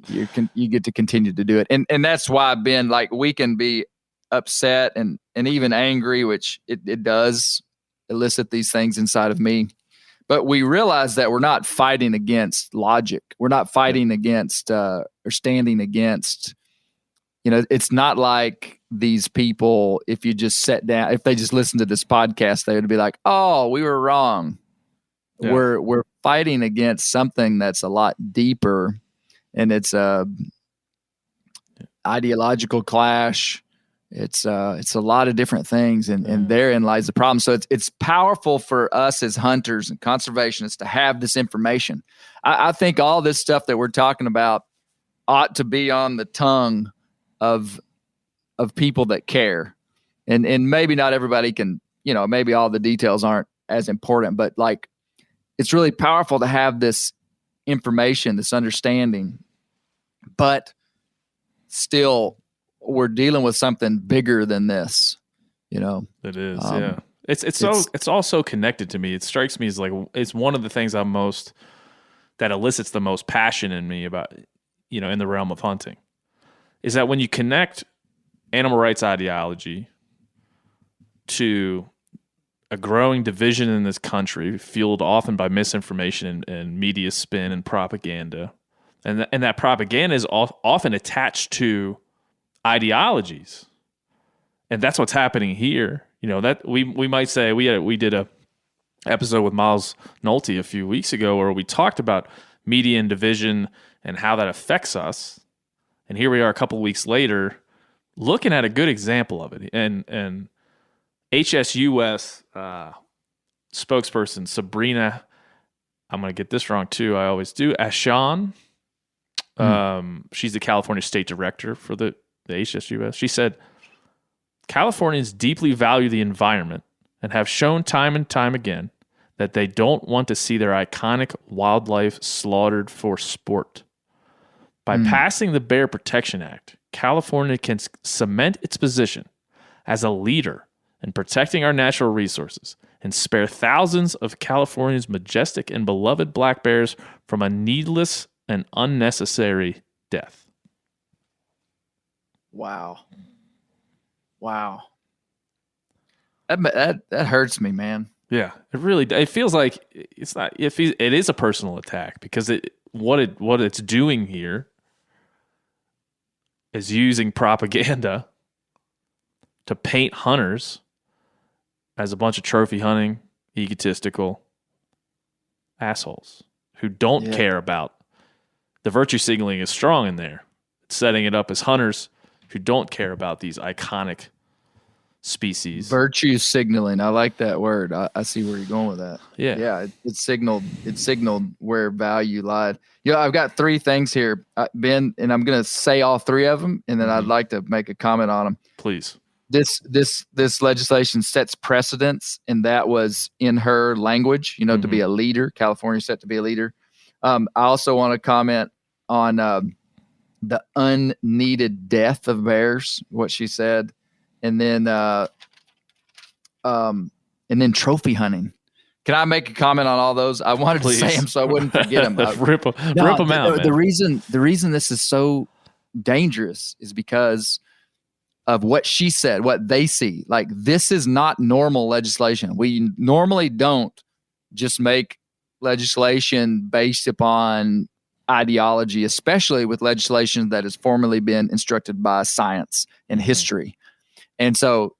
S6: you get to continue to do it. And that's why I've been like, we can be upset and even angry, which it does elicit these things inside of me. But we realize that we're not fighting against logic. We're not fighting against or standing against, you know, it's not like these people, if you just sat down, if they just listened to this podcast, they would be like, oh, we were wrong. Yeah. We're fighting against something that's a lot deeper, and it's a ideological clash. It's a lot of different things, and therein lies the problem. So it's powerful for us as hunters and conservationists to have this information. I think all this stuff that we're talking about ought to be on the tongue of people that care, and maybe not everybody can, you know, maybe all the details aren't as important, but like, it's really powerful to have this information, this understanding, but still we're dealing with something bigger than this, you know. It
S4: is, yeah. It's all so connected to me. It strikes me as like, it's one of the things that elicits the most passion in me about, you know, in the realm of hunting, is that when you connect animal rights ideology to a growing division in this country, fueled often by misinformation and media spin and propaganda, and that propaganda is often attached to ideologies, and that's what's happening here. You know, that we might say we did a episode with Miles Nolte a few weeks ago where we talked about media and division and how that affects us, and here we are a couple weeks later looking at a good example of it. And HSUS spokesperson Sabrina, I'm going to get this wrong too, I always do, Ashan, she's the California state director for the HSUS. She said, Californians deeply value the environment and have shown time and time again that they don't want to see their iconic wildlife slaughtered for sport. By passing the Bear Protection Act, California can cement its position as a leader in protecting our natural resources and spare thousands of California's majestic and beloved black bears from a needless and unnecessary death.
S6: Wow. That hurts me, man.
S4: Yeah, it feels like it's not. It is a personal attack, because what it's doing here is using propaganda to paint hunters as a bunch of trophy hunting, egotistical assholes who don't care about the virtue signaling is strong in there. It's setting it up as hunters who don't care about these iconic species.
S6: Virtue signaling. I like that word. I see where you're going with that.
S4: Yeah.
S6: It signaled where value lied. I've got three things here, Ben, and I'm going to say all three of them, and then I'd like to make a comment on them.
S4: Please.
S6: this legislation sets precedents, and that was in her language, to be a leader. California set to be a leader. I also want to comment on the unneeded death of bears, what she said, and then trophy hunting. Can I make a comment on all those? I wanted to say them so I wouldn't forget them.
S4: Rip them out.
S6: The reason this is so dangerous is because of what she said, what they see. Like, this is not normal legislation. We normally don't just make legislation based upon ideology, especially with legislation that has formerly been instructed by science and history. And so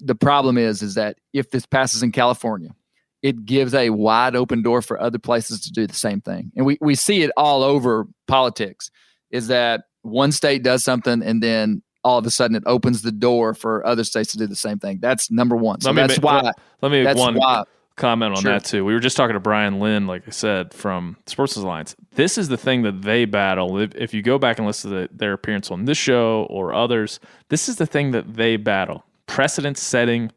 S6: the problem is that if this passes in California, it gives a wide open door for other places to do the same thing. And we see it all over politics, is that one state does something and then all of a sudden it opens the door for other states to do the same thing. That's number one. So
S4: let me make one comment on that too. We were just talking to Brian Lynn, like I said, from Sports Alliance. This is the thing that they battle. If you go back and listen to their appearance on this show or others, this is the thing that they battle. Precedent setting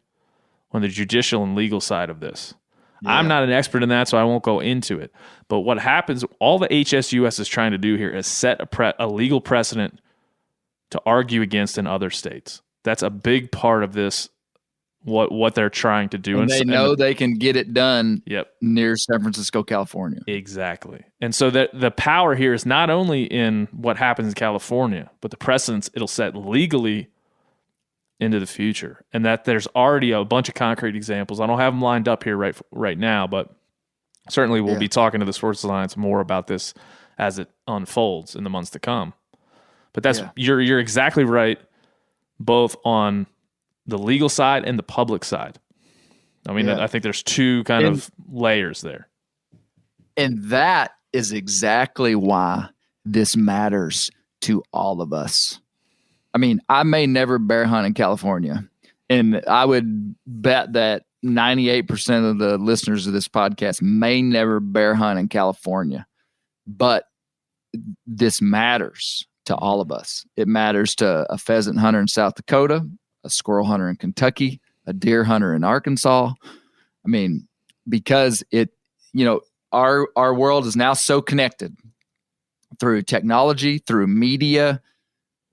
S4: on the judicial and legal side of this. Yeah. I'm not an expert in that, so I won't go into it. But what happens, all the HSUS is trying to do here is set a legal precedent to argue against in other states. That's a big part of this, what they're trying to do.
S6: And they know they can get it done near San Francisco, California.
S4: Exactly. And so the power here is not only in what happens in California, but the precedents it'll set legally into the future. And that there's already a bunch of concrete examples. I don't have them lined up here right now, but certainly we'll be talking to the Sports Alliance more about this as it unfolds in the months to come. But that's you're exactly right, both on the legal side and the public side. I mean, I think there's two kind of layers there.
S6: And that is exactly why this matters to all of us. I mean, I may never bear hunt in California, and I would bet that 98% of the listeners of this podcast may never bear hunt in California, but this matters to all of us. It matters to a pheasant hunter in South Dakota, a squirrel hunter in Kentucky, a deer hunter in Arkansas. I mean, because our world is now so connected through technology, through media.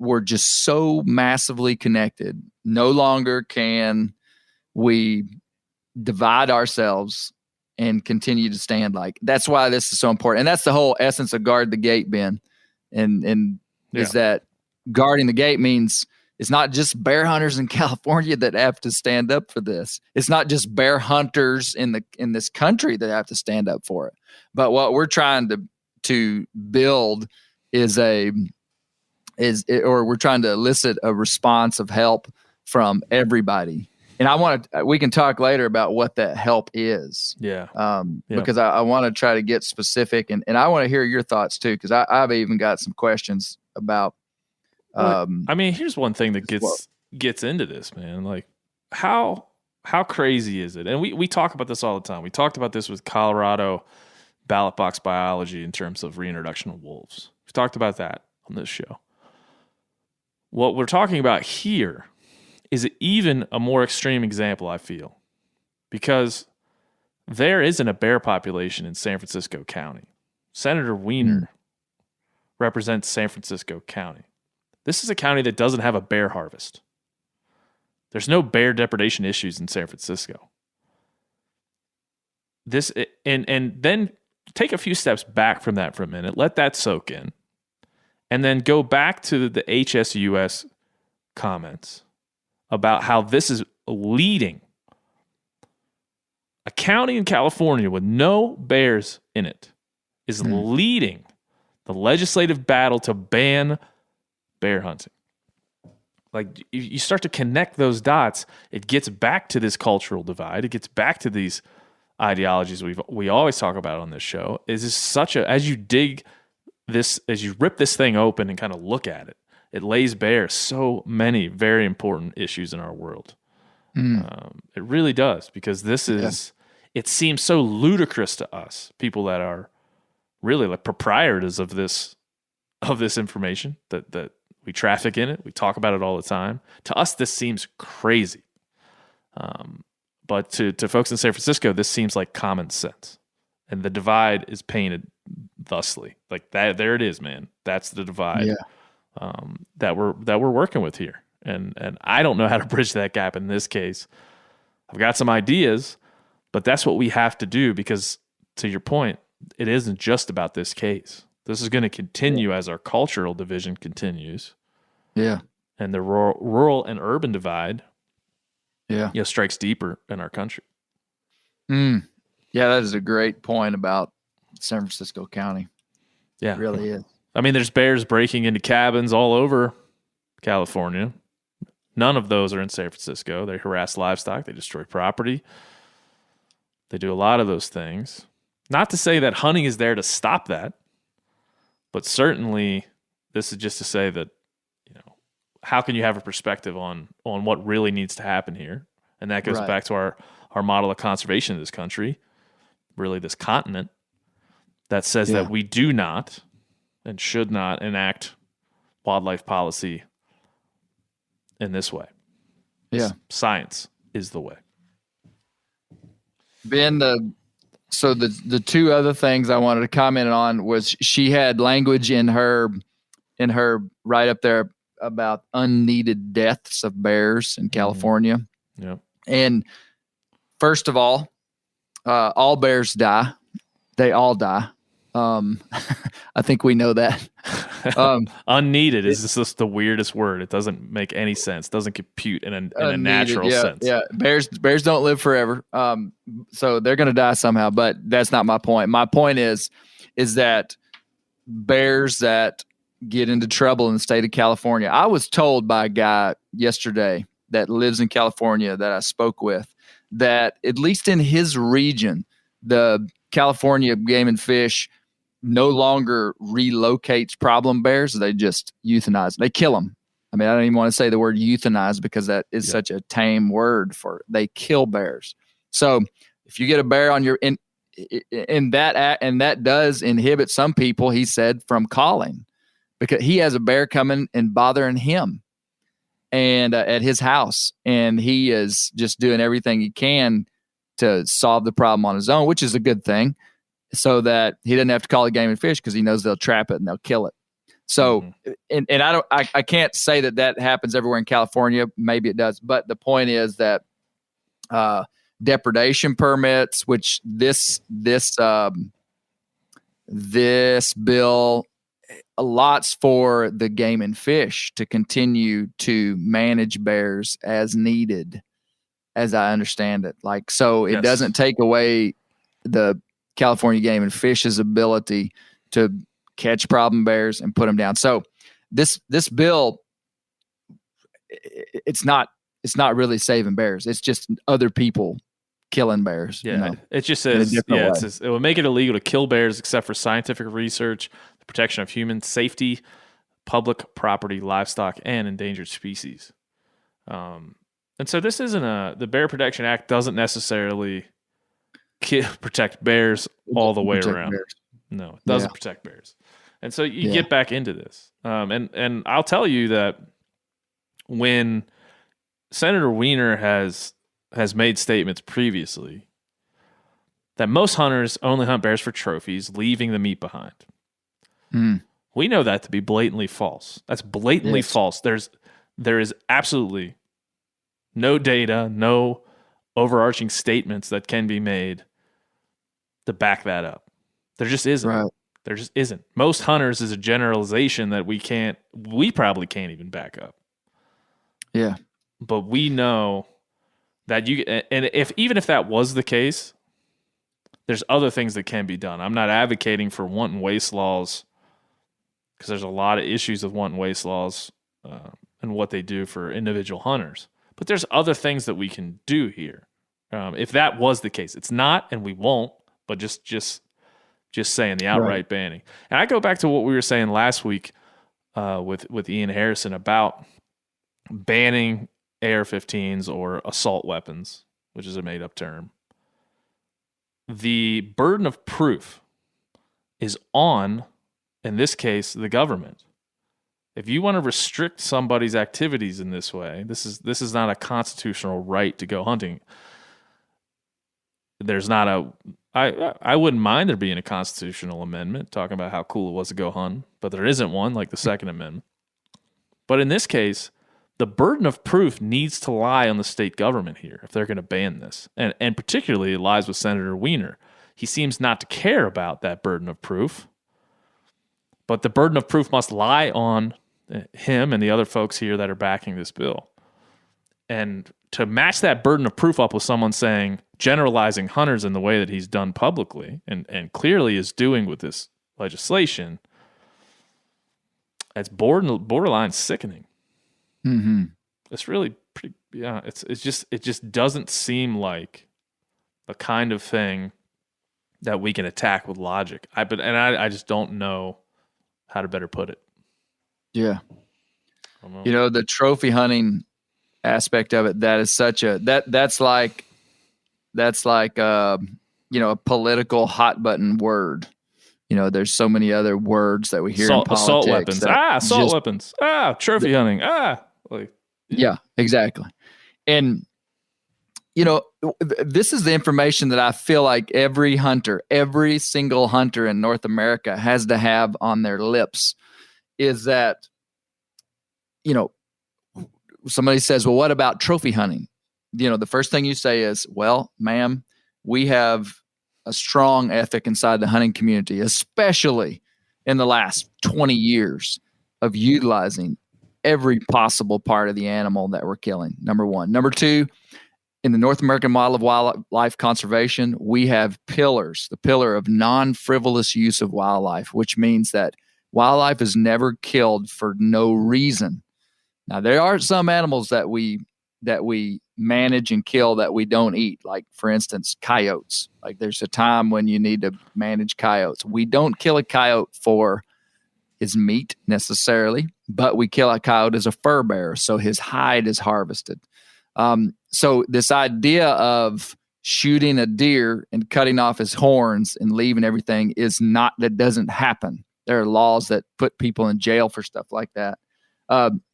S6: We're just so massively connected. No longer can we divide ourselves and continue to stand like. That's why this is so important. And that's the whole essence of Guard the Gate, Ben. And is that guarding the gate means it's not just bear hunters in California that have to stand up for this. It's not just bear hunters in this country that have to stand up for it. But what we're trying to build is we're trying to elicit a response of help from everybody. And we can talk later about what that help is. Because I want to try to get specific and I want to hear your thoughts too. Cause I've even got some questions about,
S4: I mean, here's one thing that gets into this, man. Like how crazy is it? And we talk about this all the time. We talked about this with Colorado ballot box biology in terms of reintroduction of wolves. We've talked about that on this show. What we're talking about here is even a more extreme example, I feel, because there isn't a bear population in San Francisco County. Senator Wiener represents San Francisco County. This is a county that doesn't have a bear harvest. There's no bear depredation issues in San Francisco. And then take a few steps back from that for a minute. Let that soak in. And then go back to the HSUS comments about how this is leading a county in California with no bears in it is leading the legislative battle to ban bear hunting. Like, you start to connect those dots, it gets back to this cultural divide. It gets back to these ideologies we always talk about on this show. Is this as you dig this, as you rip this thing open and kind of look at it, it lays bare so many very important issues in our world. It really does, because this is, it seems so ludicrous to us, people that are really like proprietors of this information, that We traffic in it. We talk about it all the time. To us, this seems crazy. But to folks in San Francisco, this seems like common sense. And the divide is painted thusly. Like that, there it is, man. That's the divide that we're working with here. And I don't know how to bridge that gap in this case. I've got some ideas, but that's what we have to do because, to your point, it isn't just about this case. This is going to continue as our cultural division continues.
S6: Yeah.
S4: And the rural and urban divide strikes deeper in our country.
S6: Yeah, that is a great point about San Francisco County.
S4: Yeah.
S6: It really is.
S4: I mean, there's bears breaking into cabins all over California. None of those are in San Francisco. They harass livestock. They destroy property. They do a lot of those things. Not to say that hunting is there to stop that, but certainly this is just to say that, how can you have a perspective on what really needs to happen here? And that goes back to our model of conservation in this country, really this continent, that says that we do not and should not enact wildlife policy in this way.
S6: Yeah.
S4: Science is the way.
S6: Ben, the two other things I wanted to comment on was she had language in her right up there about unneeded deaths of bears in California.
S4: Yeah.
S6: And first of all bears die. They all die. I think we know that.
S4: Unneeded is just the weirdest word. It doesn't make any sense. It doesn't compute in a natural sense.
S6: Yeah. Bears don't live forever. So they're going to die somehow, but that's not my point. My point is that bears that get into trouble in the state of California. I was told by a guy yesterday that lives in California that I spoke with that at least in his region, the California Game and Fish no longer relocates problem bears. They just euthanize. They kill them. I mean, I don't even want to say the word euthanize because that is such a tame word for they kill bears. So if you get a bear on your in that act, and that does inhibit some people, he said, from calling because he has a bear coming and bothering him and at his house, and he is just doing everything he can to solve the problem on his own, which is a good thing, so that he doesn't have to call a Game and Fish because he knows they'll trap it and they'll kill it. So, and I can't say that happens everywhere in California. Maybe it does, but the point is that depredation permits, which this bill allots for the Game and Fish to continue to manage bears as needed, as I understand it. Like, so it doesn't take away the California Game and Fish's ability to catch problem bears and put them down. So this bill, it's not really saving bears. It's just other people killing bears.
S4: Yeah. It just says, it says it will make it illegal to kill bears except for scientific research, the protection of human safety, public property, livestock, and endangered species. And so this isn't the Bear Protection Act doesn't necessarily protect bears all the way around. Bears. No, it doesn't protect bears. And so you get back into this. And I'll tell you that when Senator Weiner has made statements previously that most hunters only hunt bears for trophies, leaving the meat behind. We know that to be blatantly false. That's blatantly false. There is absolutely no data, no overarching statements that can be made to back that up. There just isn't.
S6: Right.
S4: There just isn't. Most hunters is a generalization that we probably can't even back up.
S6: Yeah.
S4: But we know that even if that was the case, there's other things that can be done. I'm not advocating for wanton waste laws because there's a lot of issues with wanton waste laws and what they do for individual hunters. But there's other things that we can do here. If that was the case, it's not, and we won't. But just saying the outright banning. And I go back to what we were saying last week with Ian Harrison about banning AR-15s or assault weapons, which is a made-up term. The burden of proof is on, in this case, the government. if you want to restrict somebody's activities in this way, this is not a constitutional right to go hunting. There's not I wouldn't mind there being a constitutional amendment talking about how cool it was to go hunt, but there isn't one like the Second Amendment. But in this case, the burden of proof needs to lie on the state government here if they're going to ban this. And particularly it lies with Senator Weiner. He seems not to care about that burden of proof. But the burden of proof must lie on him and the other folks here that are backing this bill. And to match that burden of proof up with someone saying, generalizing hunters in the way that he's done publicly and clearly is doing with this legislation, it's borderline sickening.
S6: Mm-hmm.
S4: It's really pretty. Yeah, it just doesn't seem like the kind of thing that we can attack with logic. I just don't know how to better put it.
S6: Yeah, the trophy hunting aspect of it, that is such a that's like a political hot button word. There's so many other words that we hear in politics.
S4: Assault weapons. Assault weapons. Trophy hunting.
S6: Yeah, exactly. And, this is the information that I feel like every single hunter in North America has to have on their lips is that, somebody says, well, what about trophy hunting? The first thing you say is, well, ma'am, we have a strong ethic inside the hunting community, especially in the last 20 years of utilizing every possible part of the animal that we're killing. Number one. Number two, in the North American model of wildlife conservation, we have pillars, the pillar of non-frivolous use of wildlife, which means that wildlife is never killed for no reason. Now, there are some animals that we manage and kill that we don't eat, like, for instance, coyotes. Like, there's a time when you need to manage coyotes. We don't kill a coyote for his meat necessarily, but we kill a coyote as a fur bearer, so his hide is harvested. So this idea of shooting a deer and cutting off his horns and leaving everything that doesn't happen. There are laws that put people in jail for stuff like that.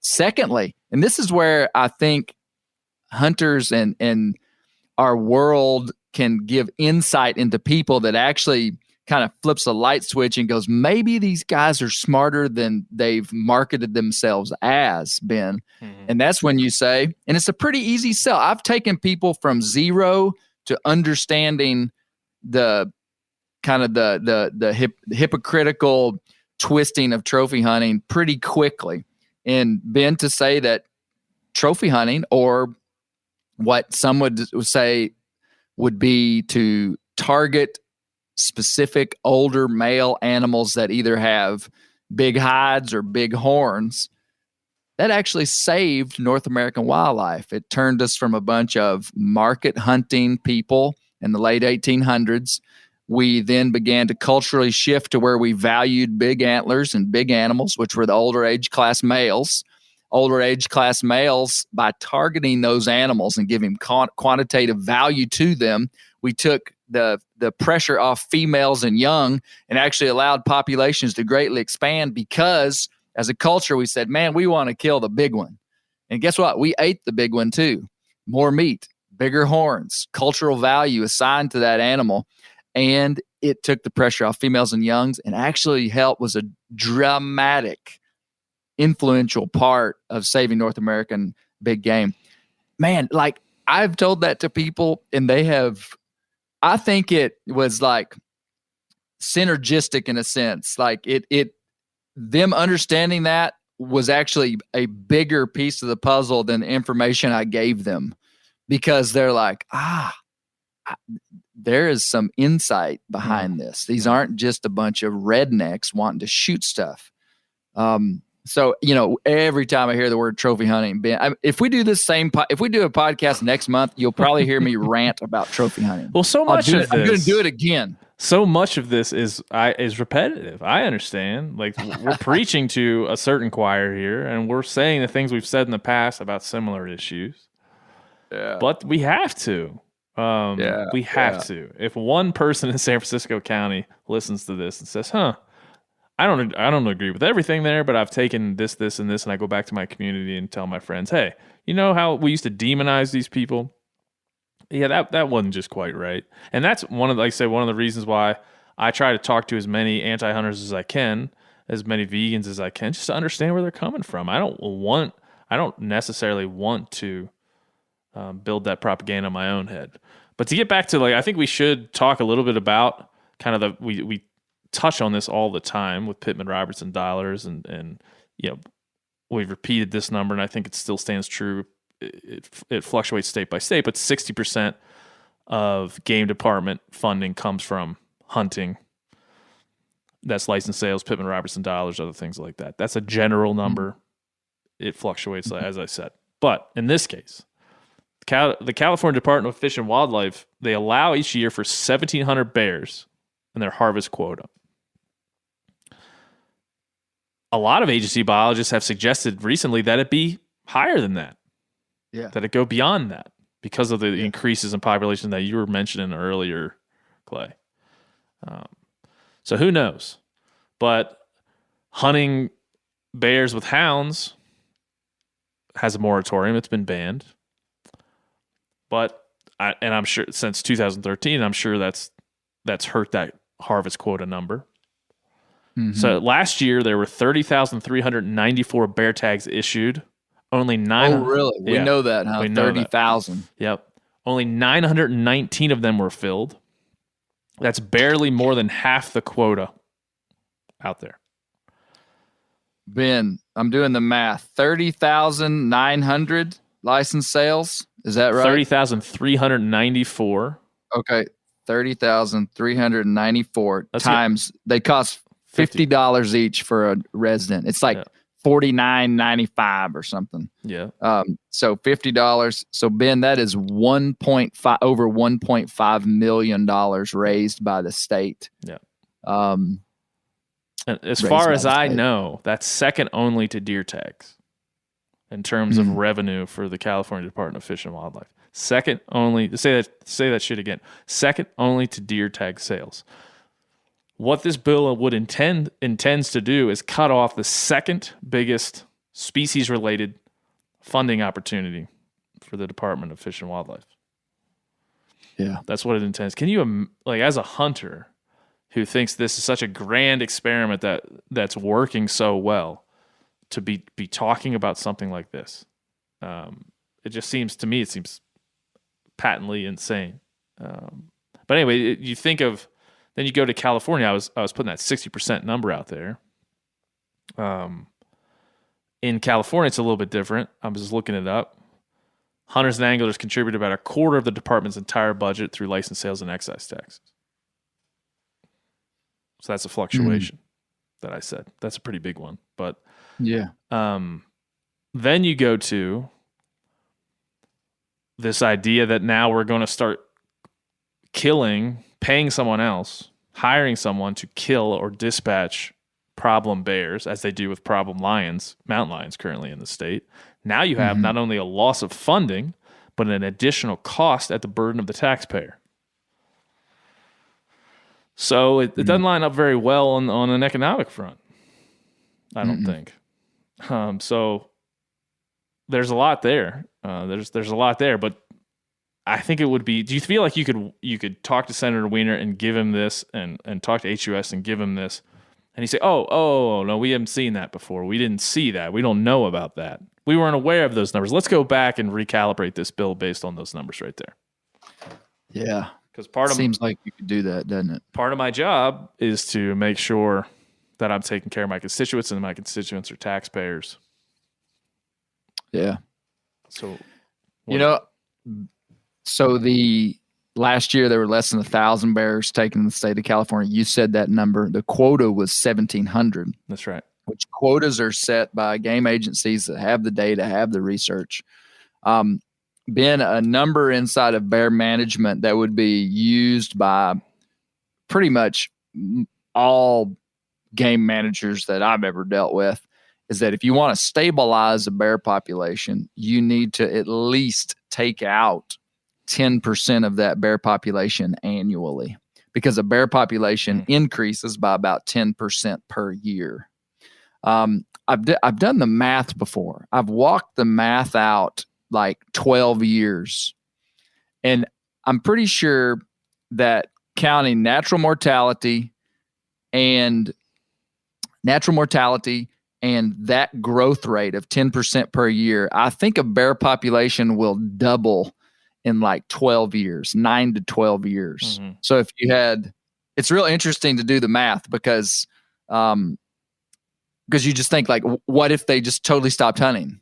S6: Secondly, and this is where I think hunters and our world can give insight into people that actually kind of flips a light switch and goes, maybe these guys are smarter than they've marketed themselves as, Ben. Mm-hmm. And that's when you say, and it's a pretty easy sell. I've taken people from zero to understanding the kind of the hypocritical twisting of trophy hunting pretty quickly. And Ben, to say that trophy hunting, or what some would say would be to target specific older male animals that either have big hides or big horns, that actually saved North American wildlife. It turned us from a bunch of market hunting people in the late 1800s. We then began to culturally shift to where we valued big antlers and big animals, which were the older age class males. Older age class males, by targeting those animals and giving quantitative value to them, we took the pressure off females and young and actually allowed populations to greatly expand, because as a culture we said, man, we want to kill the big one. And guess what? We ate the big one too. More meat, bigger horns, cultural value assigned to that animal. And it took the pressure off females and youngs, and actually was a dramatic, influential part of saving North American big game. Man, like, I've told that to people, and I think it was like synergistic in a sense. Like them understanding that was actually a bigger piece of the puzzle than the information I gave them, because they're like, there is some insight behind this. These aren't just a bunch of rednecks wanting to shoot stuff. So, every time I hear the word trophy hunting, Ben, if we do a podcast next month, you'll probably hear me rant about trophy hunting.
S4: Well, I'm going
S6: to do it again.
S4: So much of this is repetitive. I understand. Like, we're preaching to a certain choir here, and we're saying the things we've said in the past about similar issues. Yeah. But we have to. We have to. If one person in San Francisco County listens to this and says, I don't agree with everything there, but I've taken this, and this, and I go back to my community and tell my friends, hey, you know how we used to demonize these people? Yeah, that wasn't just quite right. And that's one of the reasons why I try to talk to as many anti-hunters as I can, as many vegans as I can, just to understand where they're coming from. I don't necessarily want to build that propaganda in my own head. But to get back to, I think we should talk a little bit about kind of we touch on this all the time with Pittman Robertson dollars, and we've repeated this number, and I think it still stands true. It fluctuates state by state, but 60% of game department funding comes from hunting. That's license sales, Pittman Robertson dollars, other things like that. That's a general number. It fluctuates, as I said. But in this case, the California Department of Fish and Wildlife, they allow each year for 1,700 bears in their harvest quota. A lot of agency biologists have suggested recently that it be higher than that.
S6: Yeah.
S4: That it go beyond that because of the increases in population that you were mentioning earlier, Clay. So who knows? But hunting bears with hounds has a moratorium. It's been banned. But I'm sure since 2013, I'm sure that's hurt that harvest quota number. Mm-hmm. So last year there were 30,394 bear tags issued. Only 9.
S6: Oh, really? We know that, huh? 30,000.
S4: Yep. Only 919 of them were filled. That's barely more than half the quota out there.
S6: Ben, I'm doing the math. 30,900 license sales. Is that right?
S4: 30,394.
S6: Okay. 30,394 times. They cost $50 each for a resident. It's like $49.95 or something.
S4: Yeah.
S6: So $50. So Ben, that is over $1.5 million raised by the state.
S4: Yeah. And as far as I know, that's second only to deer tags in terms of revenue for the California Department of Fish and Wildlife. Second only. Say that shit again. Second only to deer tag sales. What this bill intends to do is cut off the second biggest species-related funding opportunity for the Department of Fish and Wildlife.
S6: Yeah,
S4: that's what it intends. Can you, as a hunter who thinks this is such a grand experiment that's working so well, to be talking about something like this? It just seems to me it seems patently insane. But anyway, you think of. Then you go to California. I was putting that 60% number out there. In California, it's a little bit different. I was just looking it up. Hunters and anglers contribute about a quarter of the department's entire budget through license sales and excise taxes. So that's a fluctuation that I said. That's a pretty big one. But
S6: yeah.
S4: Then you go to this idea that now we're going to start paying someone else, hiring someone to kill or dispatch problem bears, as they do with problem lions, mountain lions currently in the state. Now you have not only a loss of funding, but an additional cost at the burden of the taxpayer. So it doesn't line up very well on an economic front, I don't think. So there's a lot there. There's a lot there, but I think it would be. Do you feel like you could talk to Senator Wiener and give him this, and talk to HUS and give him this, and he say, "Oh no, we haven't seen that before. We didn't see that. We don't know about that. We weren't aware of those numbers. Let's go back and recalibrate this bill based on those numbers right there."
S6: Yeah,
S4: because
S6: seems like you could do that, doesn't it?
S4: Part of my job is to make sure that I'm taking care of my constituents, and my constituents are taxpayers.
S6: Yeah.
S4: So,
S6: So the last year there were less than 1,000 bears taken in the state of California. You said that number. The quota was 1,700.
S4: That's right.
S6: Which quotas are set by game agencies that have the data, have the research. Ben, a number inside of bear management that would be used by pretty much all game managers that I've ever dealt with is that if you want to stabilize a bear population, you need to at least take out 10% of that bear population annually, because the bear population increases by about 10% per year. I've done the math before. I've walked the math out like 12 years. And I'm pretty sure that counting natural mortality and that growth rate of 10% per year, I think a bear population will double in like 12 years, 9 to 12 years. Mm-hmm. So if you had, it's real interesting to do the math because you just think like, what if they just totally stopped hunting?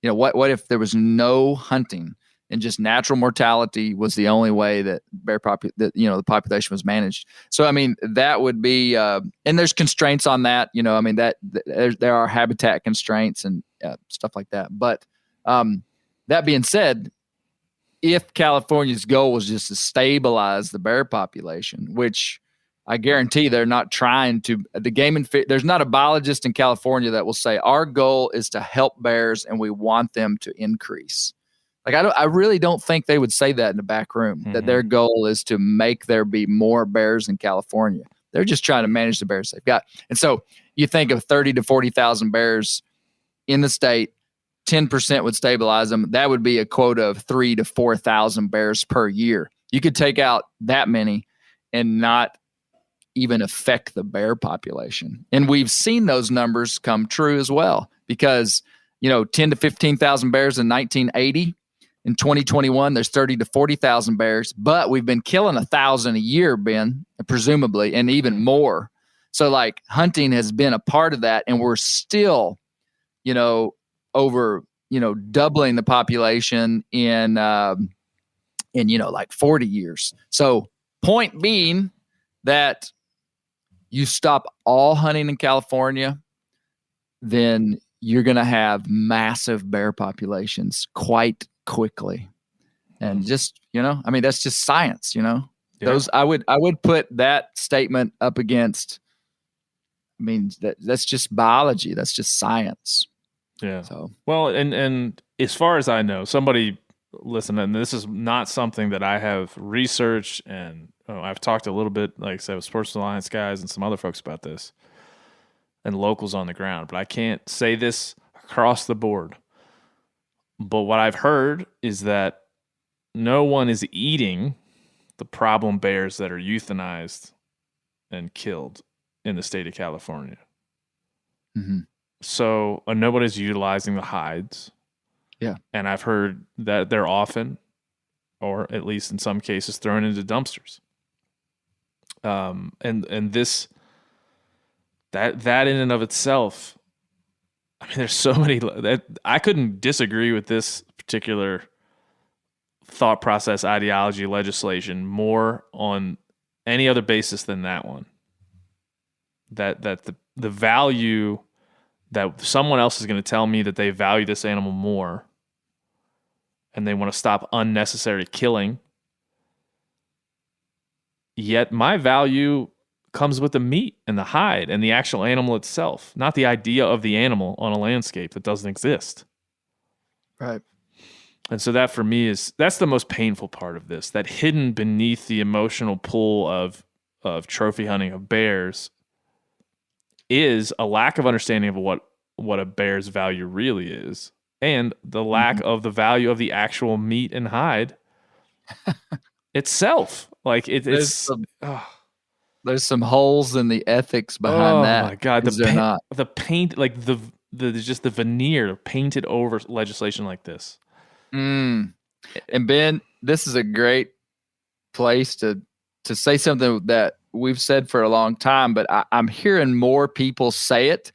S6: You know, what if there was no hunting and just natural mortality was the only way that the population was managed? So, I mean, that would be, and there's constraints on that, you know, I mean, that there are habitat constraints and stuff like that. But that being said, if California's goal was just to stabilize the bear population, which I guarantee they're not trying to, there's not a biologist in California that will say our goal is to help bears and we want them to increase. Like, I really don't think they would say that in the back room, that their goal is to make there be more bears in California. They're just trying to manage the bears they've got. And so you think of 30 to 40,000 bears in the state, 10% would stabilize them. That would be a quota of 3,000 to 4,000 bears per year. You could take out that many and not even affect the bear population. And we've seen those numbers come true as well because, 10 to 15,000 bears in 1980. In 2021, there's 30 to 40,000 bears, but we've been killing 1,000 a year, Ben, presumably, and even more. So like hunting has been a part of that. And we're still, over, doubling the population in like 40 years. So point being that you stop all hunting in California, then you're going to have massive bear populations quite quickly. And just, that's just science, Yeah. Those, I would put that statement up against, that's just biology. That's just science.
S4: Yeah.
S6: So,
S4: well, and as far as I know, somebody listen, and this is not something that I have researched, and I've talked a little bit, like I said, with Sports Alliance guys and some other folks about this and locals on the ground, but I can't say this across the board. But what I've heard is that no one is eating the problem bears that are euthanized and killed in the state of California.
S6: Mm-hmm.
S4: So nobody's utilizing the hides.
S6: Yeah. And
S4: I've heard that they're often, or at least in some cases, thrown into dumpsters. And this, that in and of itself, there's so many that I couldn't disagree with this particular thought process, ideology, legislation more on any other basis than that one. That the value that someone else is going to tell me that they value this animal more and they want to stop unnecessary killing. Yet my value comes with the meat and the hide and the actual animal itself, not the idea of the animal on a landscape that doesn't exist.
S6: Right.
S4: And so that for me that's the most painful part of this, that hidden beneath the emotional pull of trophy hunting of bears is a lack of understanding of what a bear's value really is, and the lack of the value of the actual meat and hide itself. Like there's
S6: some holes in the ethics behind that. Oh my
S4: God, the paint, like the just the veneer painted over legislation like this.
S6: And Ben, this is a great place to say something that we've said for a long time, but I'm hearing more people say it.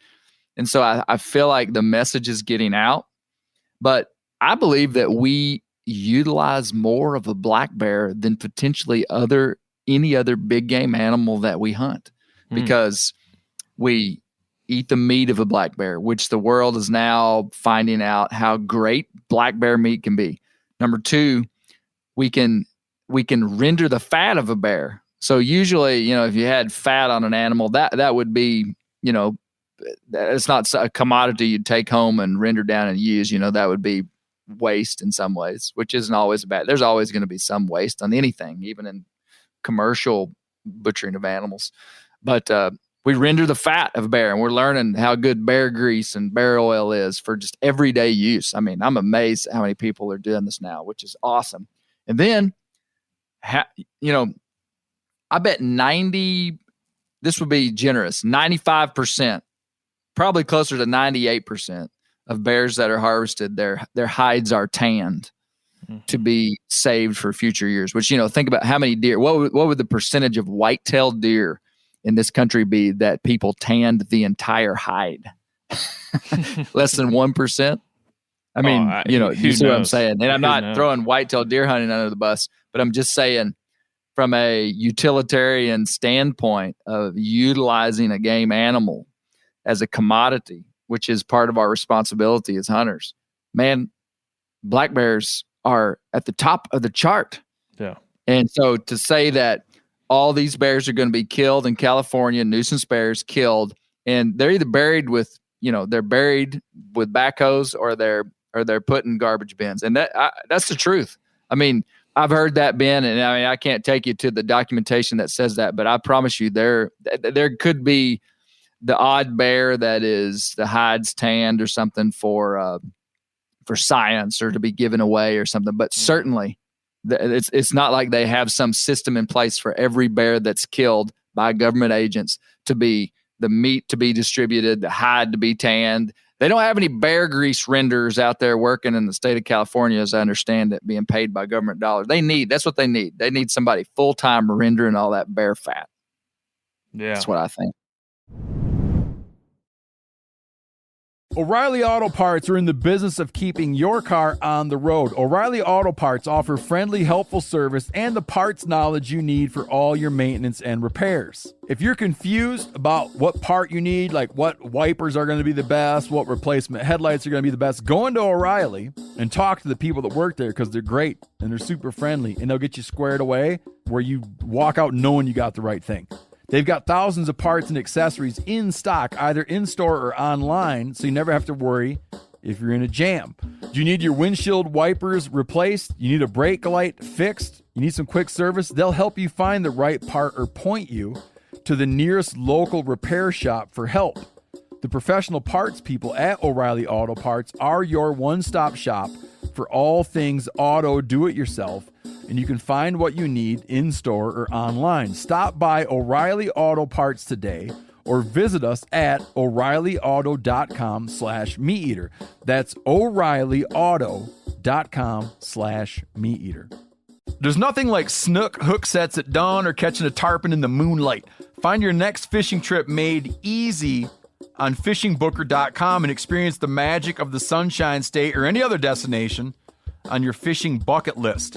S6: And so I feel like the message is getting out. But I believe that we utilize more of a black bear than potentially any other big game animal that we hunt, because we eat the meat of a black bear, which the world is now finding out how great black bear meat can be. Number two, we can render the fat of a bear. So usually, if you had fat on an animal, that would be, it's not a commodity you'd take home and render down and use. That would be waste in some ways, which isn't always bad. There's always going to be some waste on anything, even in commercial butchering of animals. But we render the fat of bear, and we're learning how good bear grease and bear oil is for just everyday use. I mean, I'm amazed at how many people are doing this now, which is awesome. And then, I bet this would be generous, 95%, probably closer to 98% of bears that are harvested, their hides are tanned to be saved for future years. Which, think about how many deer, what would the percentage of white-tailed deer in this country be that people tanned the entire hide? Less than 1%. I mean, you see what I'm saying? And I'm not throwing white-tailed deer hunting under the bus, but I'm just saying from a utilitarian standpoint of utilizing a game animal as a commodity, which is part of our responsibility as hunters, man, black bears are at the top of the chart.
S4: Yeah.
S6: And so to say that all these bears are going to be killed in California, nuisance bears killed, and they're either buried with, they're buried with backhoes or they're put in garbage bins. And that's the truth. I mean, I've heard that, Ben, and I mean, I can't take you to the documentation that says that, but I promise you there could be the odd bear that is the hides tanned or something for science or to be given away or something. But certainly it's not like they have some system in place for every bear that's killed by government agents to be the meat to be distributed, the hide to be tanned. They don't have any bear grease renders out there working in the state of California, as I understand it, being paid by government dollars. That's what they need. They need somebody full-time rendering all that bear fat.
S4: Yeah.
S6: That's what I think.
S2: O'Reilly Auto Parts are in the business of keeping your car on the road. O'Reilly Auto Parts offer friendly, helpful service and the parts knowledge you need for all your maintenance and repairs. If you're confused about what part you need, like what wipers are going to be the best, what replacement headlights are going to be the best, go into O'Reilly and talk to the people that work there because they're great and they're super friendly and they'll get you squared away where you walk out knowing you got the right thing. They've got thousands of parts and accessories in stock, either in-store or online, so you never have to worry if you're in a jam. Do you need your windshield wipers replaced? You need a brake light fixed? You need some quick service? They'll help you find the right part or point you to the nearest local repair shop for help. The professional parts people at O'Reilly Auto Parts are your one-stop shop for all things auto do-it-yourself, and you can find what you need in-store or online. Stop by O'Reilly Auto Parts today or visit us at O'ReillyAuto.com/MeatEater. That's O'ReillyAuto.com/MeatEater. There's nothing like snook hook sets at dawn or catching a tarpon in the moonlight. Find your next fishing trip made easy on fishingbooker.com and experience the magic of the Sunshine State or any other destination on your fishing bucket list.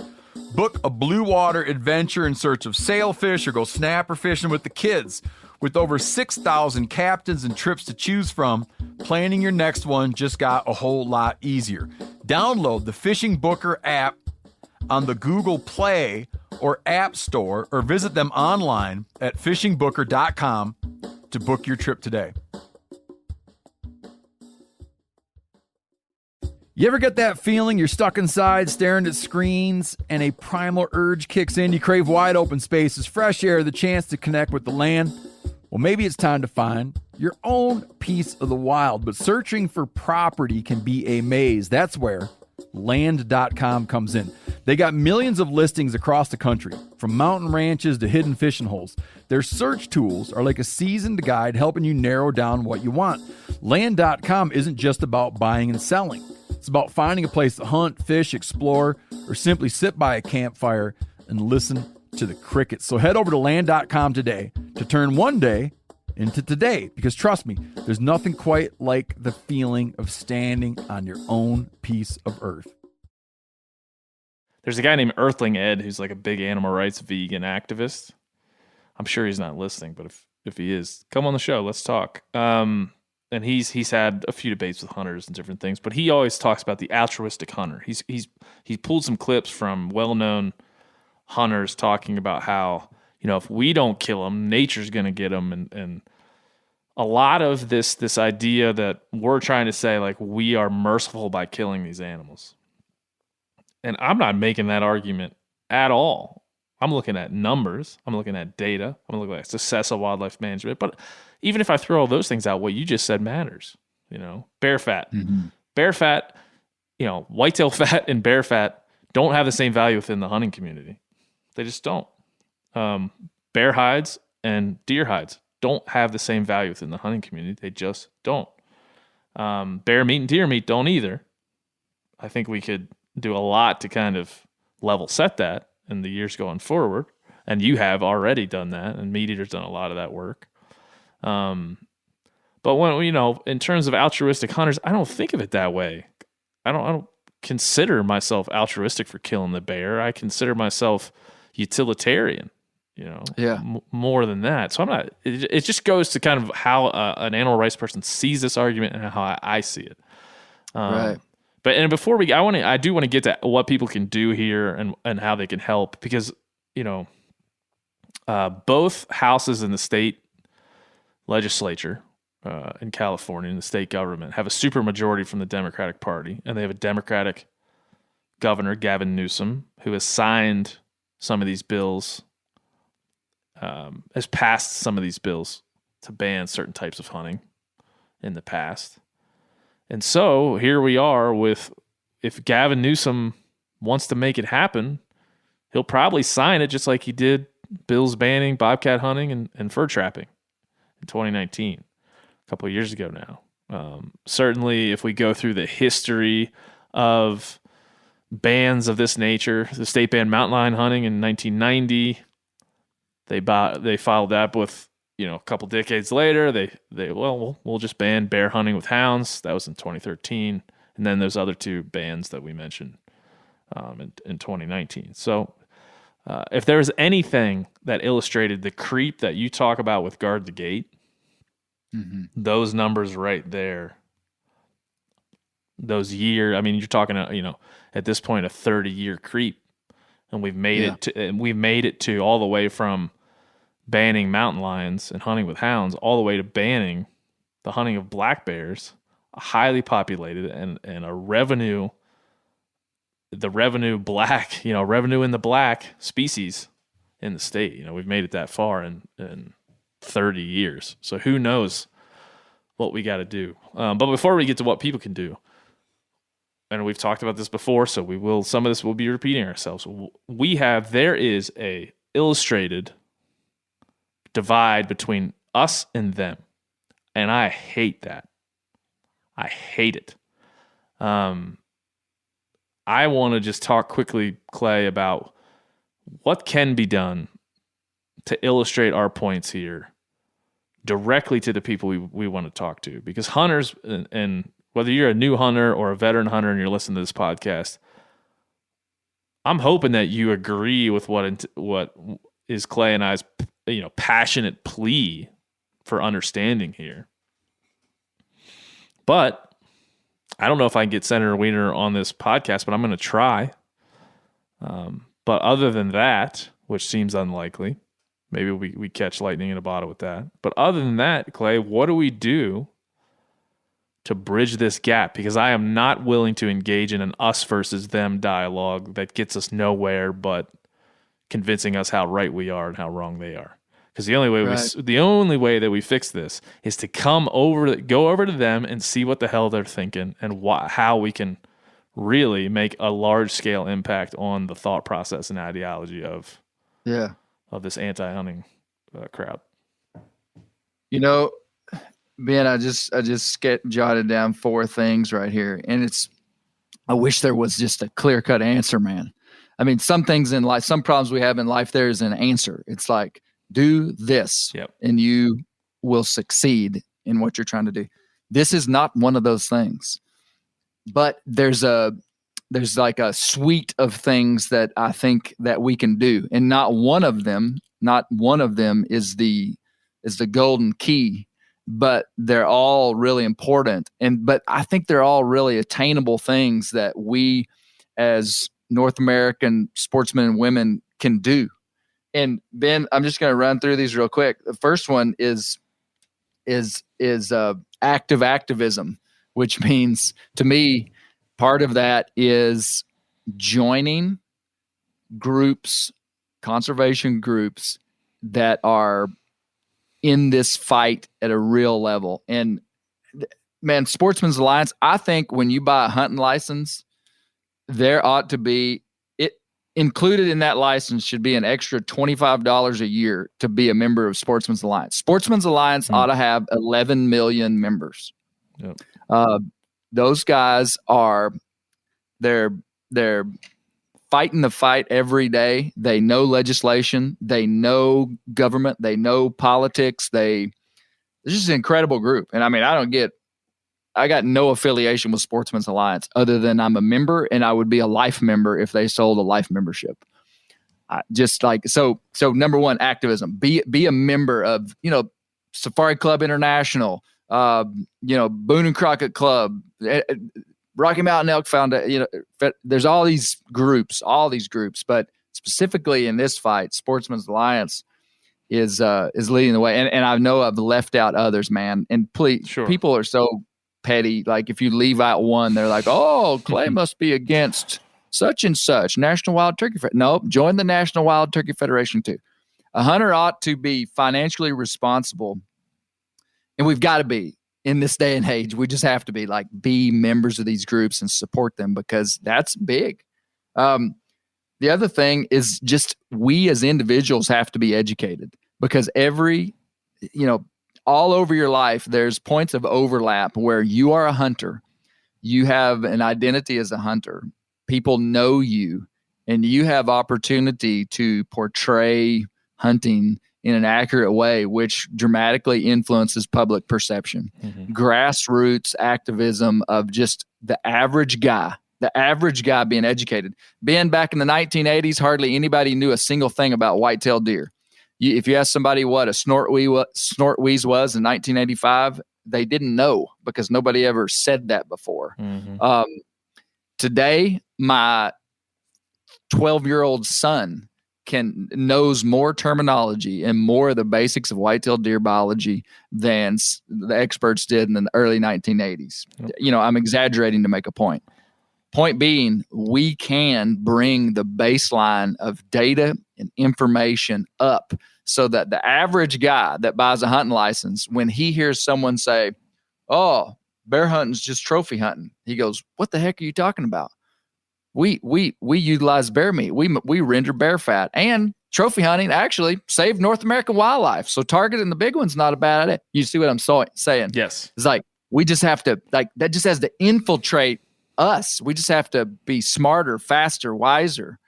S2: Book a blue water adventure in search of sailfish or go snapper fishing with the kids. With over 6,000 captains and trips to choose from, planning your next one just got a whole lot easier. Download the Fishing Booker app on the Google Play or App Store or visit them online at fishingbooker.com to book your trip today. You ever get that feeling you're stuck inside staring at screens and a primal urge kicks in? You crave wide open spaces, fresh air, the chance to connect with the land. Well, maybe it's time to find your own piece of the wild, but searching for property can be a maze. That's where Land.com comes in. They got millions of listings across the country, from mountain ranches to hidden fishing holes. Their search tools are like a seasoned guide helping you narrow down what you want. Land.com isn't just about buying and selling. It's about finding a place to hunt, fish, explore, or simply sit by a campfire and listen to the crickets. So head over to Land.com today to turn one day into today. Because trust me, there's nothing quite like the feeling of standing on your own piece of earth.
S4: There's a guy named Earthling Ed who's like a big animal rights vegan activist. I'm sure he's not listening, but if he is, come on the show. Let's talk. And he's had a few debates with hunters and different things, but he always talks about the altruistic hunter. He's pulled some clips from well-known hunters talking about how, if we don't kill them, nature's going to get them, and a lot of this idea that we're trying to say like we are merciful by killing these animals. And I'm not making that argument at all. I'm looking at numbers. I'm looking at data. I'm looking at success of wildlife management. But even if I throw all those things out, what you just said matters. Bear fat. Bear fat, whitetail fat and bear fat don't have the same value within the hunting community. They just don't. Bear hides and deer hides don't have the same value within the hunting community. They just don't. Bear meat and deer meat don't either. I think we could do a lot to kind of level set that in the years going forward. And you have already done that, and Meat Eater's done a lot of that work. But when, in terms of altruistic hunters, I don't think of it that way. I don't consider myself altruistic for killing the bear. I consider myself utilitarian, more than that. So I'm not, it just goes to kind of how an animal rights person sees this argument and how I see it.
S6: Right.
S4: But before I do want to get to what people can do here and how they can help, because, both houses in the state legislature in California, in the state government, have a supermajority from the Democratic Party, and they have a Democratic governor, Gavin Newsom, who has signed some of these bills, has passed some of these bills to ban certain types of hunting in the past. And so here we are if Gavin Newsom wants to make it happen, he'll probably sign it just like he did bills banning bobcat hunting and fur trapping in 2019, a couple of years ago now. Certainly, if we go through the history of bans of this nature, the state banned mountain lion hunting in 1990. They followed that with, a couple decades later, we'll just ban bear hunting with hounds. That was in 2013. And then there's other two bans that we mentioned in 2019. So if there was anything that illustrated the creep that you talk about with Guard the Gate, those numbers right there, those year, you're talking, at this point, a 30-year creep. And we've made it to all the way from banning mountain lions and hunting with hounds all the way to banning the hunting of black bears, a highly populated and a revenue in the black species in the state. We've made it that far in 30 years. So who knows what we got to do. But before we get to what people can do, and we've talked about this before, so some of this will be repeating ourselves. There is a illustrated divide between us and them. And I hate that. I hate it. I want to just talk quickly, Clay, about what can be done to illustrate our points here directly to the people we want to talk to. Because hunters, and whether you're a new hunter or a veteran hunter and you're listening to this podcast, I'm hoping that you agree with what is Clay and I's passionate plea for understanding here. But I don't know if I can get Senator Wiener on this podcast, but I'm going to try. But other than that, which seems unlikely, maybe we catch lightning in a bottle with that. But other than that, Clay, what do we do to bridge this gap? Because I am not willing to engage in an us versus them dialogue that gets us nowhere but convincing us how right we are and how wrong they are. Because the only way that we fix this is to go over to them and see what the hell they're thinking and how we can really make a large scale impact on the thought process and ideology of this anti-hunting crowd.
S6: Ben, I just jotted down 4 things right here, and I wish there was just a clear-cut answer, man. Some things in life, some problems we have in life, there is an answer. It's like, do this, and you will succeed in what you're trying to do. This is not one of those things, but there's like a suite of things that I think that we can do, and not one of them is the golden key, but they're all really important. But I think they're all really attainable things that we as North American sportsmen and women can do. And Ben, I'm just going to run through these real quick. The first one is active activism, which means, to me, part of that is joining groups conservation groups that are in this fight at a real level. And man, Sportsman's Alliance, I think when you buy a hunting license, there ought to be included in that license should be an extra $25 a year to be a member of Sportsman's Alliance. Sportsman's Alliance ought to have 11 million members.
S4: Yep.
S6: Those guys they're fighting the fight every day. They know legislation. They know government. They know politics. This is an incredible group. And I mean, I got no affiliation with Sportsman's Alliance other than I'm a member, and I would be a life member if they sold a life membership. So number one, activism. Be a member of, Safari Club International, Boone and Crockett Club, Rocky Mountain Elk Foundation. There's all these groups, but specifically in this fight, Sportsman's Alliance is leading the way. And I know I've left out others, man. And please, people are so petty. Like if you leave out one, they're like, oh, Clay must be against such and such National Wild Turkey Federation. No, join the National Wild Turkey Federation too. A hunter ought to be financially responsible, and we've got to be in this day and age. We just have to be members of these groups and support them, because that's big. The other thing is just we as individuals have to be educated, because all over your life, there's points of overlap where you are a hunter. You have an identity as a hunter. People know you, and you have opportunity to portray hunting in an accurate way, which dramatically influences public perception. Grassroots activism of just the average guy being educated. Ben, back in the 1980s, hardly anybody knew a single thing about white-tailed deer. If you ask somebody what a snort wheeze was in 1985, they didn't know, because nobody ever said that before. Today, my 12-year-old son knows more terminology and more of the basics of white-tailed deer biology than the experts did in the early 1980s. I'm exaggerating to make a point. Point being, we can bring the baseline of data and information up so that the average guy that buys a hunting license, when he hears someone say, oh, bear hunting's just trophy hunting, he goes, what the heck are you talking about? We utilize bear meat. We render bear fat, and trophy hunting actually saved North American wildlife. So targeting the big one's not a bad idea. You see what I'm saying? Yes. It's like, we just have to, that just has to infiltrate us. We just have to be smarter, faster, wiser.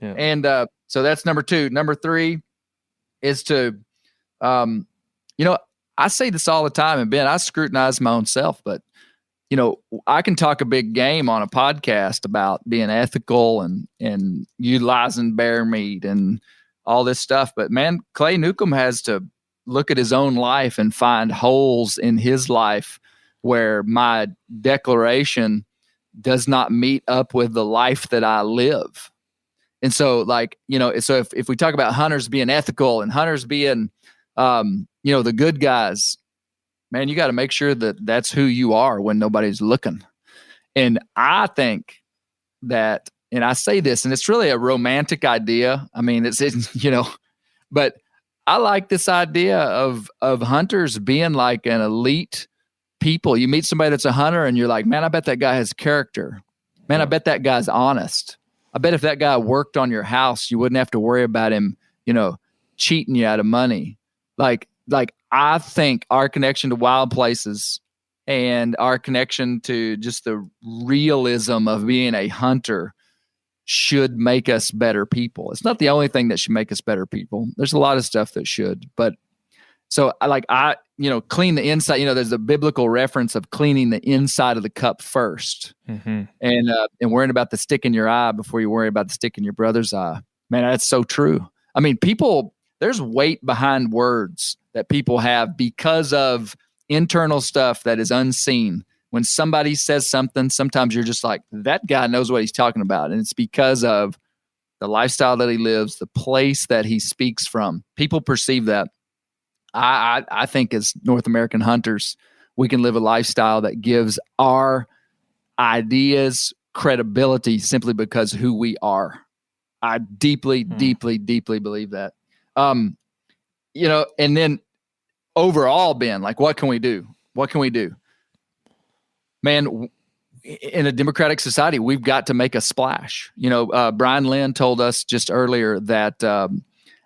S6: Yeah. And so that's number two. Number three is to, I say this all the time, and Ben, I scrutinize my own self, but I can talk a big game on a podcast about being ethical and utilizing bear meat and all this stuff. But man, Clay Newcomb has to look at his own life and find holes in his life where my declaration does not meet up with the life that I live. And so so if we talk about hunters being ethical and hunters being, the good guys, man, you got to make sure that that's who you are when nobody's looking. And I think that, and I say this, and it's really a romantic idea. I mean, but I like this idea of hunters being like an elite people. You meet somebody that's a hunter and you're like, man, I bet that guy has character. Man, I bet that guy's honest. I bet if that guy worked on your house, you wouldn't have to worry about him, cheating you out of money. Like I think our connection to wild places and our connection to just the realism of being a hunter should make us better people. It's not the only thing that should make us better people. There's a lot of stuff that should, but so I clean the inside. There's a biblical reference of cleaning the inside of the cup first, and worrying about the stick in your eye before you worry about the stick in your brother's eye. Man, that's so true. I mean, there's weight behind words that people have because of internal stuff that is unseen. When somebody says something, sometimes you're just like, that guy knows what he's talking about. And it's because of the lifestyle that he lives, the place that he speaks from. People perceive that. I think as North American hunters, we can live a lifestyle that gives our ideas credibility simply because who we are. I deeply, deeply, deeply believe that. You know, and then overall, Ben, like, what can we do? What can we do? Man, in a democratic society, we've got to make a splash. You know, Brian Lynn told us just earlier that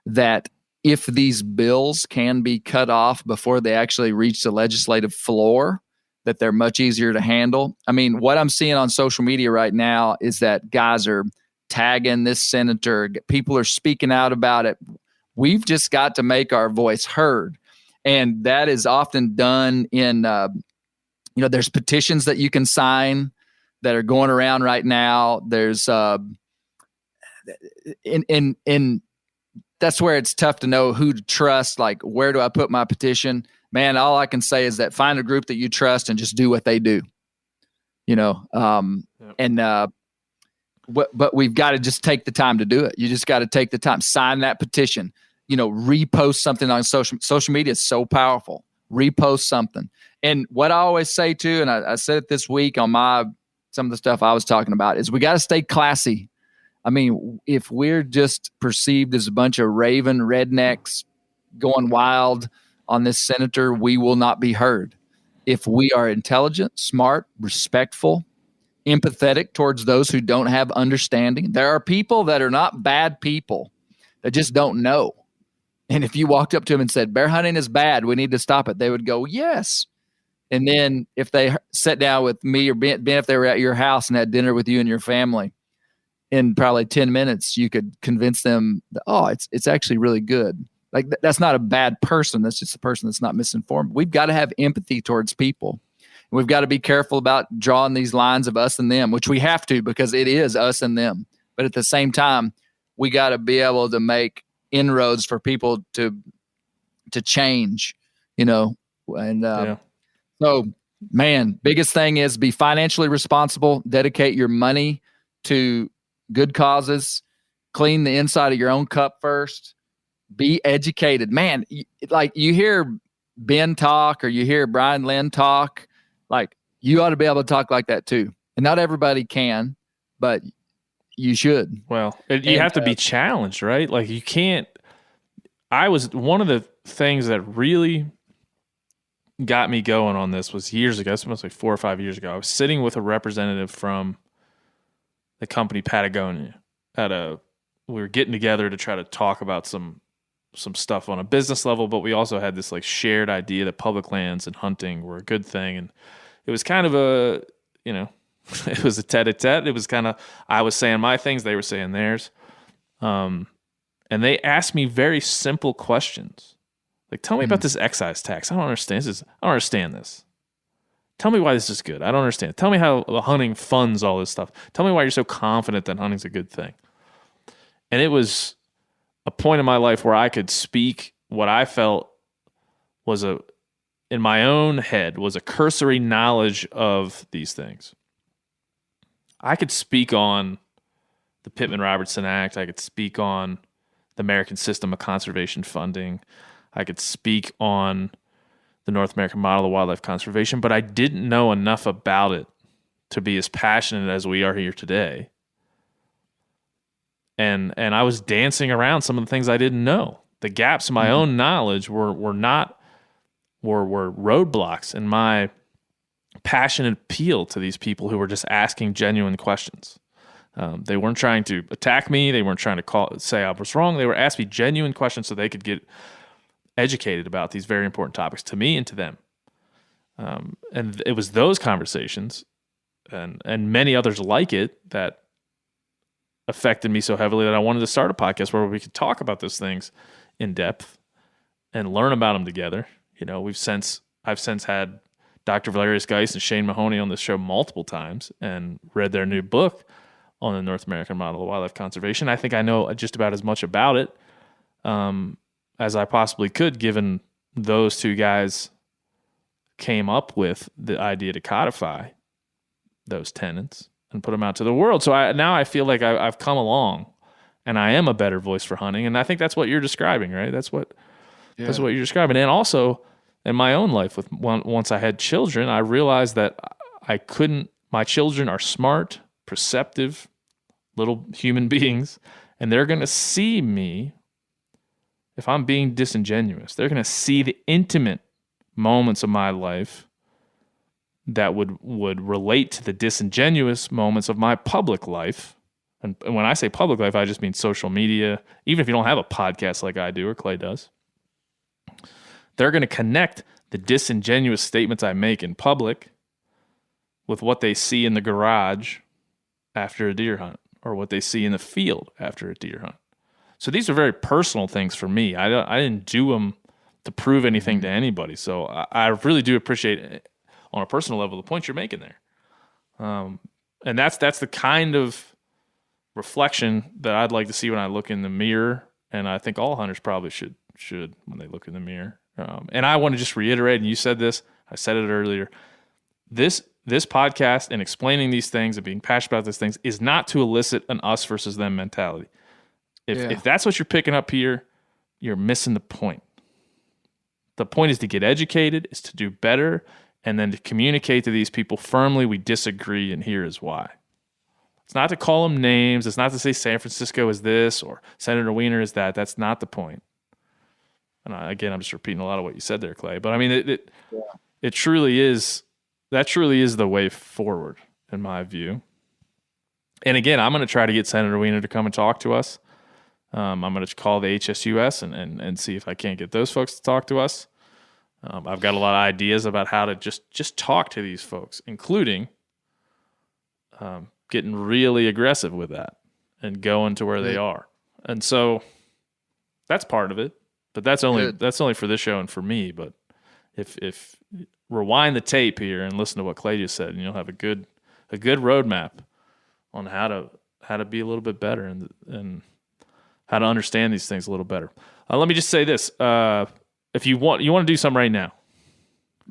S6: that if these bills can be cut off before they actually reach the legislative floor, that they're much easier to handle. I mean, what I'm seeing on social media right now is that guys are tagging this senator. People are speaking out about it. We've just got to make our voice heard. And that is often done in, you know, there's petitions that you can sign that are going around right now. There's, in that's where it's tough to know who to trust. Like, where do I put my petition? Man, all I can say is that find a group that you trust and just do what they do, you know? But we've got to just take the time to do it. You just got to take the time, sign that petition, you know, repost something on social media is so powerful. Repost something. And what I always say too, and I said it this week on some of the stuff I was talking about, is we got to stay classy. I mean, if we're just perceived as a bunch of raven rednecks going wild on this senator, we will not be heard. If we are intelligent, smart, respectful, empathetic towards those who don't have understanding, there are people that are not bad people that just don't know. And if you walked up to them and said, bear hunting is bad, we need to stop it, they would go, yes. And then if they sat down with me or Ben, if they were at your house and had dinner with you and your family, in probably 10 minutes, you could convince them that, oh, it's actually really good. Like, that's not a bad person. That's just a person that's not misinformed. We've got to have empathy towards people. We've got to be careful about drawing these lines of us and them, which we have to, because it is us and them. But at the same time, we got to be able to make inroads for people to change, you know. And so, man, biggest thing is be financially responsible, dedicate your money to good causes, clean the inside of your own cup first, be educated. Man, like, you hear Ben talk or you hear Brian Lynn talk, like, you ought to be able to talk like that too. And not everybody can, but you should.
S4: Well, you have to be challenged, right? Like, you can't. One of the things that really got me going on this was years ago. This must be 4 or 5 years ago. I was sitting with a representative from the company Patagonia we were getting together to try to talk about some stuff on a business level, but we also had this like shared idea that public lands and hunting were a good thing. And it was kind of a, you know, it was a tete-a-tete. It was kind of, I was saying my things, they were saying theirs. And they asked me very simple questions. Like, tell me about this excise tax. I don't understand this. Tell me why this is good. I don't understand. Tell me how hunting funds all this stuff. Tell me why you're so confident that hunting's a good thing. And it was a point in my life where I could speak what I felt was in my own head, was a cursory knowledge of these things. I could speak on the Pittman-Robertson Act. I could speak on the American system of conservation funding. I could speak on the North American model of wildlife conservation, but I didn't know enough about it to be as passionate as we are here today. And I was dancing around some of the things I didn't know. The gaps in my own knowledge were roadblocks in my passionate appeal to these people who were just asking genuine questions. They weren't trying to attack me. They weren't trying to say I was wrong. They were asking me genuine questions so they could get educated about these very important topics to me and to them. And it was those conversations and many others like it that affected me so heavily that I wanted to start a podcast where we could talk about those things in depth and learn about them together. You know, I've since had Dr. Valerius Geis and Shane Mahoney on this show multiple times and read their new book on the North American model of wildlife conservation. I think I know just about as much about it as I possibly could, given those two guys came up with the idea to codify those tenets and put them out to the world. So now I feel like I've come along and I am a better voice for hunting. And I think that's what you're describing, right? That's what you're describing. And also in my own life, once I had children, I realized that my children are smart, perceptive, little human beings, And they're going to see me, if I'm being disingenuous, they're going to see the intimate moments of my life that would relate to the disingenuous moments of my public life. And when I say public life, I just mean social media. Even if you don't have a podcast like I do or Clay does, they're going to connect the disingenuous statements I make in public with what they see in the garage after a deer hunt, or what they see in the field after a deer hunt. So these are very personal things for me. I didn't do them to prove anything to anybody. So I really do appreciate, on a personal level, the point you're making there. And that's the kind of reflection that I'd like to see when I look in the mirror. And I think all hunters probably should when they look in the mirror. And I want to just reiterate, and you said this, I said it earlier, this podcast and explaining these things and being passionate about these things is not to elicit an us versus them mentality. If that's what you're picking up here, you're missing the point. The point is to get educated, is to do better, and then to communicate to these people firmly we disagree, and here is why. It's not to call them names. It's not to say San Francisco is this or Senator Wiener is that. That's not the point. And again, I'm just repeating a lot of what you said there, Clay. But I mean, it truly is. That truly is the way forward, in my view. And again, I'm going to try to get Senator Wiener to come and talk to us. I'm going to call the HSUS and see if I can't get those folks to talk to us. I've got a lot of ideas about how to just talk to these folks, including getting really aggressive with that and going to where they are. And so that's part of it. But that's only for this show and for me. But if rewind the tape here and listen to what Clay just said, and you'll have a good roadmap on how to be a little bit better and how to understand these things a little better. Let me just say this: if you want to do something right now,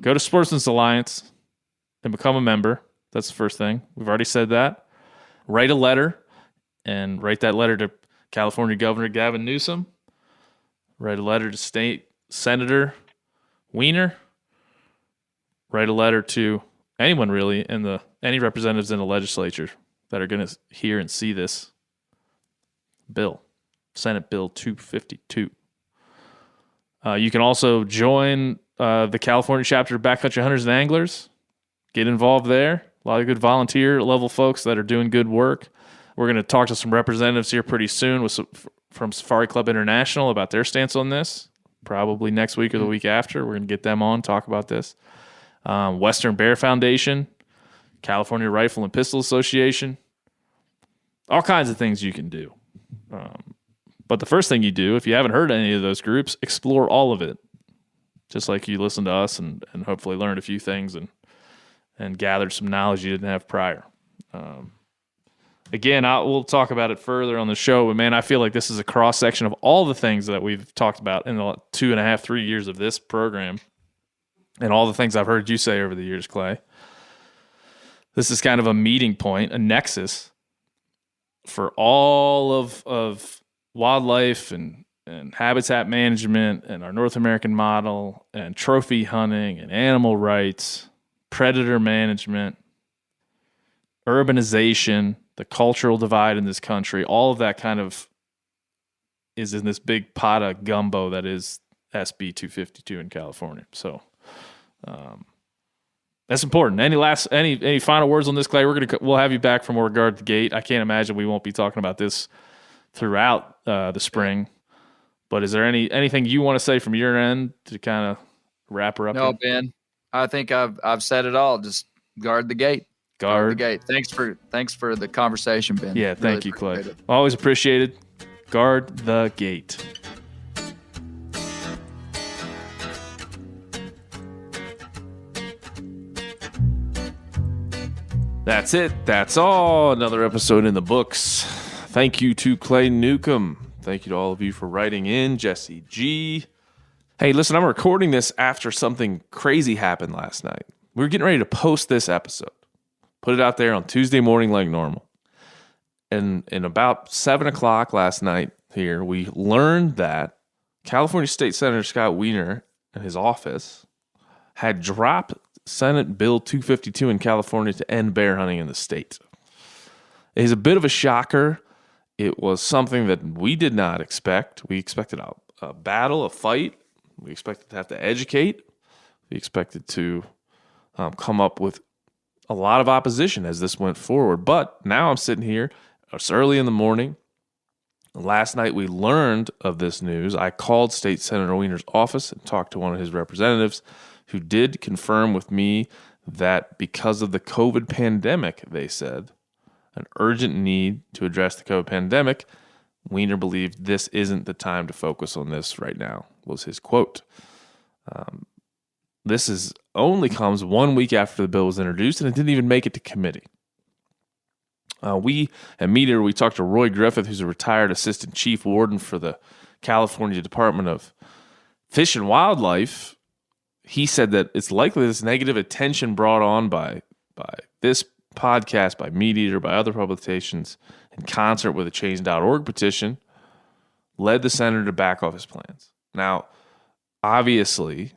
S4: go to Sportsman's Alliance and become a member. That's the first thing. We've already said that. Write a letter, and write that letter to California Governor Gavin Newsom. Write a letter to State Senator Wiener. Write a letter to anyone really, and any representatives in the legislature that are going to hear and see this bill, Senate Bill 252. You can also join the California chapter of Backcountry Hunters and Anglers. Get involved there. A lot of good volunteer level folks that are doing good work. We're going to talk to some representatives here pretty soon from Safari Club International about their stance on this. Probably next week or the week after. We're going to get them on, talk about this. Western Bear Foundation, California Rifle and Pistol Association. All kinds of things you can do. But the first thing you do, if you haven't heard any of those groups, explore all of it. Just like you listen to us and hopefully learned a few things and gathered some knowledge you didn't have prior. Again, we'll talk about it further on the show, but man, I feel like this is a cross-section of all the things that we've talked about in the 2.5, 3 years of this program and all the things I've heard you say over the years, Clay. This is kind of a meeting point, a nexus for all of wildlife and habitat management and our North American model and trophy hunting and animal rights, predator management, urbanization, the cultural divide in this country. All of that kind of is in this big pot of gumbo that is SB 252 in California. So that's important. Any final words on this, Clay? We'll have you back for more Guard the Gate. I can't imagine we won't be talking about this throughout the spring. But is there anything you want to say from your end to kind of wrap her up?
S6: No, Ben. I think I've said it all. Just guard the gate. Guard the gate. Thanks for the conversation, Ben.
S4: Yeah, thank you, Clay. Always appreciated. Guard the gate. That's it. That's all. Another episode in the books. Thank you to Clay Newcomb. Thank you to all of you for writing in. Jesse G. Hey, listen, I'm recording this after something crazy happened last night. We were getting ready to post this episode. Put it out there on Tuesday morning like normal. And in about 7 o'clock last night here, we learned that California State Senator Scott Wiener and his office had dropped Senate Bill 252 in California to end bear hunting in the state. It is a bit of a shocker. It was something that we did not expect. We expected a battle, a fight. We expected to have to educate. We expected to come up with a lot of opposition as this went forward. But now I'm sitting here. It's early in the morning. Last night we learned of this news. I called State Senator Wiener's office and talked to one of his representatives who did confirm with me that because of the COVID pandemic, they said, an urgent need to address the COVID pandemic, Wiener believed this isn't the time to focus on this right now, was his quote. This is only comes 1 week after the bill was introduced, and it didn't even make it to committee. We at MeatEater, we talked to Roy Griffith, who's a retired assistant chief warden for the California Department of Fish and Wildlife. He said that it's likely this negative attention brought on by this podcast, by MeatEater, by other publications, in concert with a Change.org petition, led the senator to back off his plans. Now, obviously,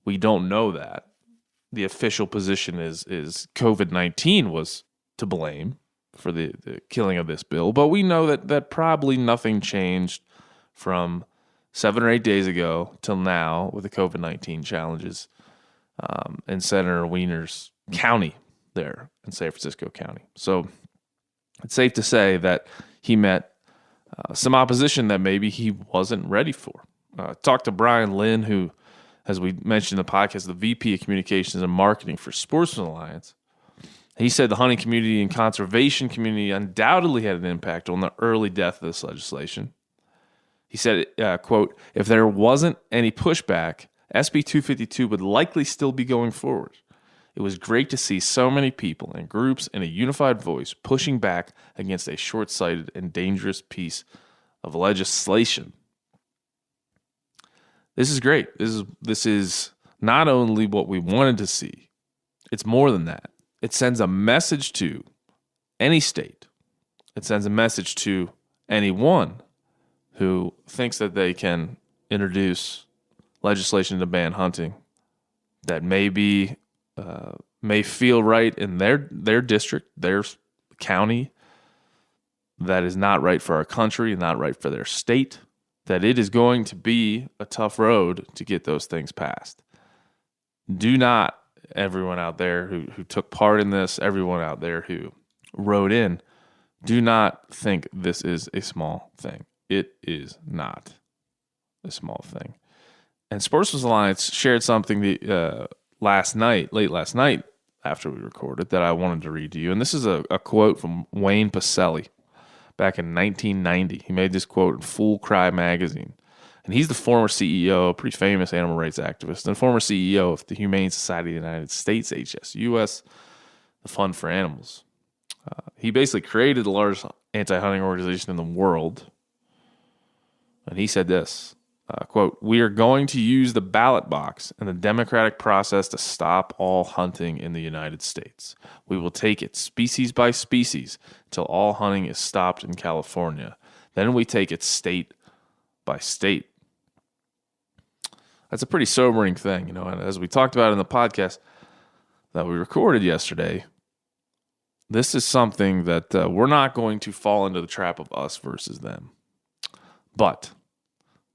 S4: we don't know that. The official position is COVID-19 was to blame for the killing of this bill, but we know that probably nothing changed from 7 or 8 days ago till now with the COVID-19 challenges in Senator Wiener's county there in San Francisco County. So it's safe to say that he met some opposition that maybe he wasn't ready for. Talked to Brian Lynn, who, as we mentioned in the podcast, the VP of Communications and Marketing for Sportsman Alliance. He said the hunting community and conservation community undoubtedly had an impact on the early death of this legislation. He said, quote, if there wasn't any pushback, SB 252 would likely still be going forward. It was great to see so many people and groups in a unified voice pushing back against a short-sighted and dangerous piece of legislation. This is great. This is not only what we wanted to see, it's more than that. It sends a message to any state. It sends a message to anyone who thinks that they can introduce legislation to ban hunting that may feel right in their district, their county, that is not right for our country, not right for their state, that it is going to be a tough road to get those things passed. Do not, everyone out there who took part in this, everyone out there who wrote in, do not think this is a small thing. It is not a small thing. And Sportsman's Alliance shared something late last night after we recorded that I wanted to read to you. And this is a quote from Wayne Pacelli back in 1990. He made this quote in Full Cry magazine. And he's the former CEO, a pretty famous animal rights activist, and former CEO of the Humane Society of the United States, HSUS, the Fund for Animals. He basically created the largest anti-hunting organization in the world. And he said this, quote, we are going to use the ballot box and the democratic process to stop all hunting in the United States. We will take it species by species until all hunting is stopped in California. Then we take it state by state. That's a pretty sobering thing, you know, and as we talked about in the podcast that we recorded yesterday, this is something that we're not going to fall into the trap of us versus them. But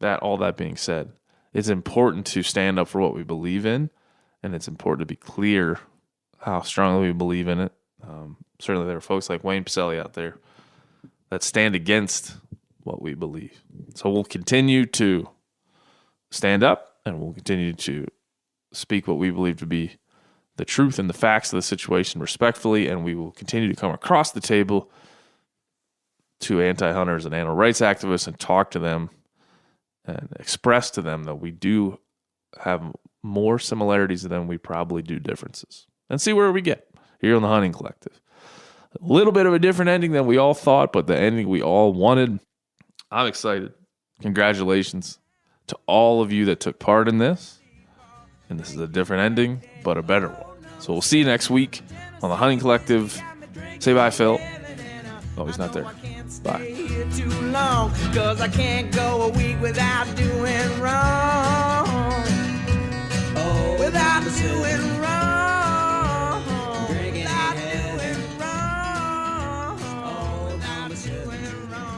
S4: all that being said, it's important to stand up for what we believe in, and it's important to be clear how strongly we believe in it. Certainly there are folks like Wayne Pacelli out there that stand against what we believe. So we'll continue to stand up, and we'll continue to speak what we believe to be the truth and the facts of the situation respectfully, and we will continue to come across the table to anti-hunters and animal rights activists and talk to them and express to them that we do have more similarities than we probably do differences, and see where we get here on the Hunting Collective. A little bit of a different ending than we all thought, but the ending we all wanted. I'm excited. Congratulations to all of you that took part in this. And this is a different ending, but a better one. So we'll see you next week on the Hunting Collective. Say bye, Phil. Oh, he's not there. Bye.
S3: Too long, 'cause I can't go a week without doing wrong. Without doing wrong. Without doing wrong. Without doing wrong.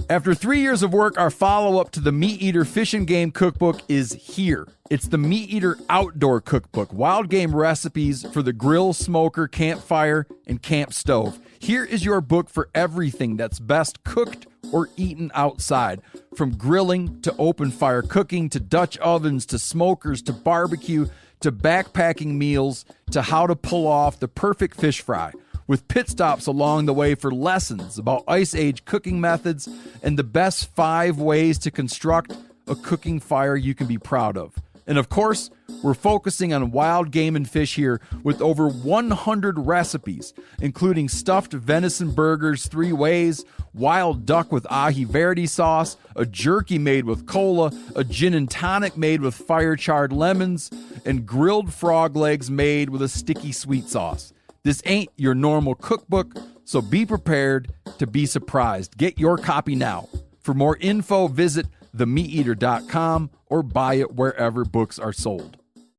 S2: After 3 years of work, our follow-up to the Meat Eater Fish and Game Cookbook is here. It's the Meat Eater Outdoor Cookbook, wild game recipes for the grill, smoker, campfire, and camp stove. Here is your book for everything that's best cooked or eaten outside. From grilling to open fire cooking to Dutch ovens to smokers to barbecue to backpacking meals to how to pull off the perfect fish fry, with pit stops along the way for lessons about Ice Age cooking methods and the best 5 ways to construct a cooking fire you can be proud of. And of course, we're focusing on wild game and fish here with over 100 recipes, including stuffed venison burgers 3 ways, wild duck with ahi verde sauce, a jerky made with cola, a gin and tonic made with fire-charred lemons, and grilled frog legs made with a sticky sweet sauce. This ain't your normal cookbook, so be prepared to be surprised. Get your copy now. For more info, visit themeateater.com or buy it wherever books are sold.